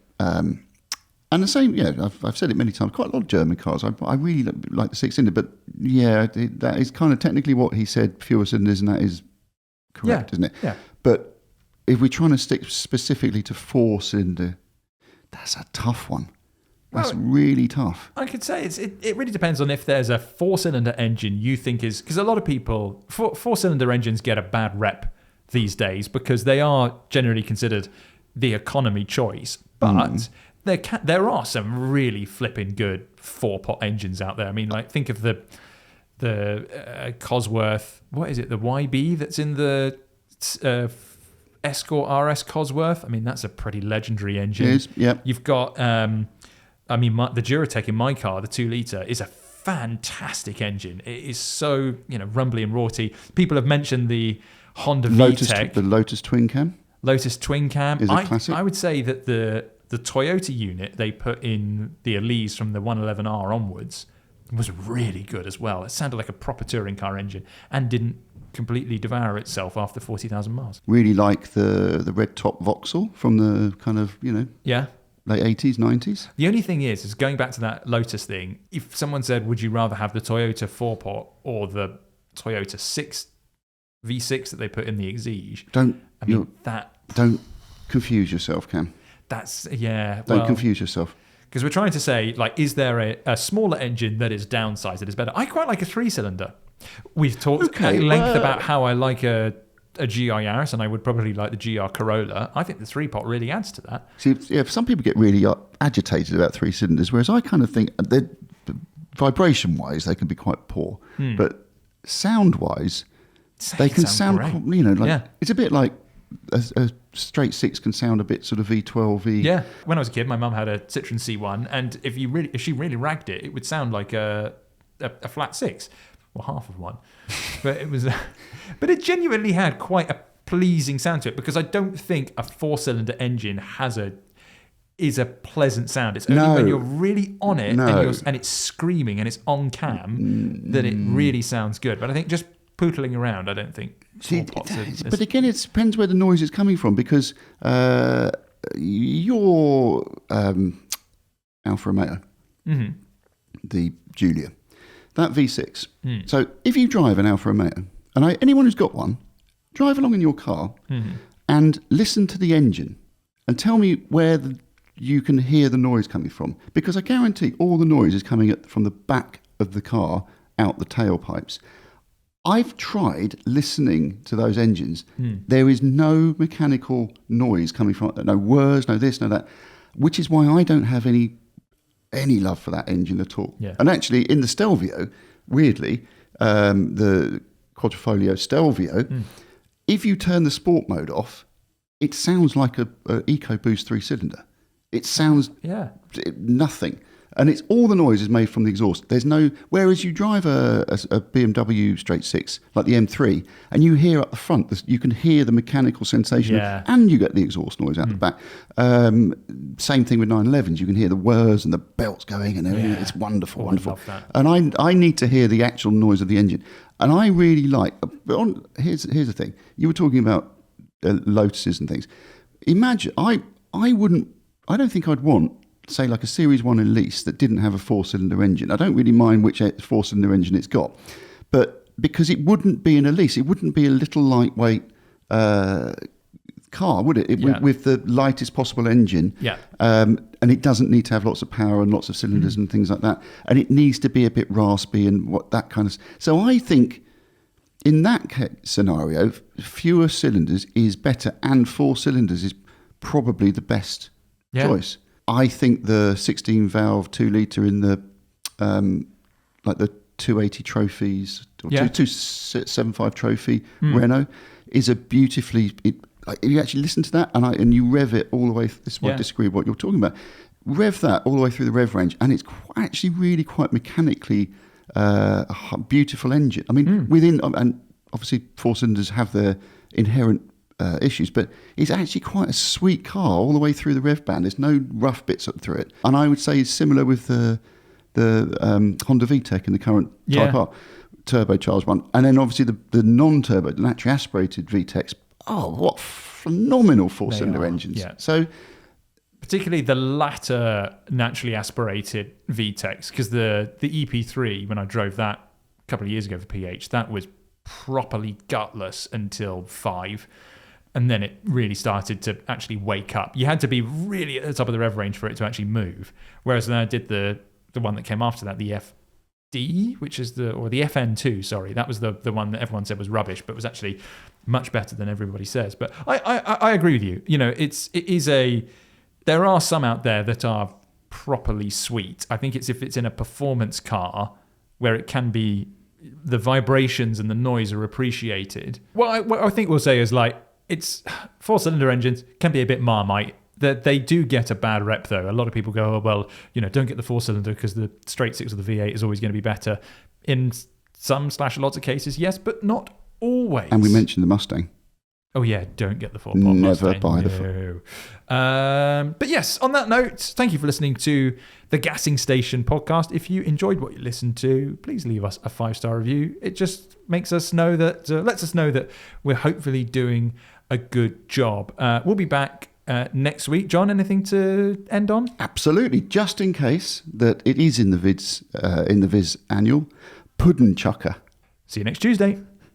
And the same, I've said it many times, quite a lot of German cars. I really like the 6-cylinder, but that is kind of technically what he said, fewer cylinders, and that is correct, isn't it? Yeah. But if we're trying to stick specifically to 4-cylinder, that's a tough one. That's really tough. I could say it really depends on if there's a 4-cylinder engine you think is, because a lot of people, 4-cylinder engines get a bad rep these days because they are generally considered the economy choice, but there are some really flipping good 4-pot engines out there. I mean, like, think of the Cosworth, what is it, the YB that's in the Escort RS Cosworth? I mean, that's a pretty legendary engine. It is, yeah. You've got, the Duratec in my car, the 2-litre, is a fantastic engine. It is so, rumbly and raughty. People have mentioned the Honda VTEC. The Lotus Twin Cam? Lotus Twin Cam. Is a classic. I would say that the Toyota unit they put in the Elise from the 111R onwards was really good as well. It sounded like a proper touring car engine and didn't completely devour itself after 40,000 miles. Really like the red top Vauxhall from the kind of, Yeah. late 80s, 90s. The only thing is going back to that Lotus thing, if someone said, would you rather have the Toyota 4-pot or the Toyota 6 V6 that they put in the Exige? Don't confuse yourself, Cam. Don't confuse yourself. Because we're trying to say, like, is there a smaller engine that is downsized that is better? I quite like a 3-cylinder. We've talked at length about how I like a GR Yaris, and I would probably like the GR Corolla. I think the 3-pot really adds to that. See, some people get really agitated about 3-cylinders, whereas I kind of think vibration-wise they can be quite poor, but sound-wise they can sound great. It's a bit like a straight 6 can sound a bit sort of V12. Yeah. When I was a kid, my mum had a Citroen C1, and if she really ragged it, it would sound like a flat 6. Well, half of one. But it was, but it genuinely had quite a pleasing sound to it, because I don't think a 4-cylinder engine is a pleasant sound. It's only when you're really on it and it's screaming and it's on cam that it really sounds good. But I think just pootling around, I don't think. But again, it depends where the noise is coming from, because your Alfa Romeo, the Giulia, that V6. So if you drive an Alfa Romeo, and anyone who's got one, drive along in your car and listen to the engine and tell me where you can hear the noise coming from. Because I guarantee all the noise is coming from the back of the car out the tailpipes. I've tried listening to those engines. There is no mechanical noise coming from it, no whirs, no this, no that, which is why I don't have any love for that engine at all. Yeah. And actually, in the Stelvio, weirdly, the Quadrifoglio Stelvio, if you turn the sport mode off, it sounds like a EcoBoost 3-cylinder. It sounds nothing. And it's all the noise is made from the exhaust. There's no, whereas you drive a BMW straight six, like the M3, and you hear up the front, you can hear the mechanical sensation, and you get the exhaust noise out the back. Same thing with 911s. You can hear the whirs and the belts going and everything. It's wonderful, wonderful. Love that. And I need to hear the actual noise of the engine. And I really like, here's the thing. You were talking about Lotuses and things. Imagine, I don't think I'd want, say, like a Series 1 Elise that didn't have a 4-cylinder engine. I don't really mind which 4-cylinder engine it's got, but because it wouldn't be an Elise, it wouldn't be a little lightweight car, would it? With the lightest possible engine. And it doesn't need to have lots of power and lots of cylinders and things like that. And it needs to be a bit raspy and that kind of. So I think in that scenario, fewer cylinders is better, and 4 cylinders is probably the best choice. I think the 16-valve 2-litre in the like the 280 trophies or 275 trophy Renault is a beautifully. If you actually listen to that and you rev it all the way. This is why I disagree with what you're talking about. Rev that all the way through the rev range, and it's actually really quite mechanically a beautiful engine. I mean, within, and obviously 4 cylinders have their inherent issues, but it's actually quite a sweet car all the way through the rev band. There's no rough bits up through it, and I would say it's similar with the Honda VTEC in the current Type R turbocharged one, and then obviously the non-turbo, the naturally aspirated VTECs. Oh, what phenomenal 4-cylinder engines! So particularly the latter naturally aspirated VTECs, because the EP3, when I drove that a couple of years ago for PH, that was properly gutless until 5. And then it really started to actually wake up. You had to be really at the top of the rev range for it to actually move. Whereas then I did the one that came after that, the FD, which is the FN2, sorry. That was the one that everyone said was rubbish, but was actually much better than everybody says. But I agree with you. You know, there are some out there that are properly sweet. I think if it's in a performance car where it can be, the vibrations and the noise are appreciated. What I think we'll say is, like, it's 4-cylinder engines can be a bit Marmite. That they do get a bad rep, though. A lot of people go, oh, well, don't get the 4-cylinder because the straight 6 or the V8 is always going to be better. In some / lots of cases, yes, but not always. And we mentioned the Mustang. Oh yeah, don't get the 4-pot Mustang. Never buy the 4. But yes, on that note, thank you for listening to the Gassing Station podcast. If you enjoyed what you listened to, please leave us a 5-star review. It just makes us know that, lets us know that we're hopefully doing a good job. We'll be back next week. John, anything to end on? Absolutely. Just in case that it is in the Viz annual, Puddin' Chucker. See you next Tuesday.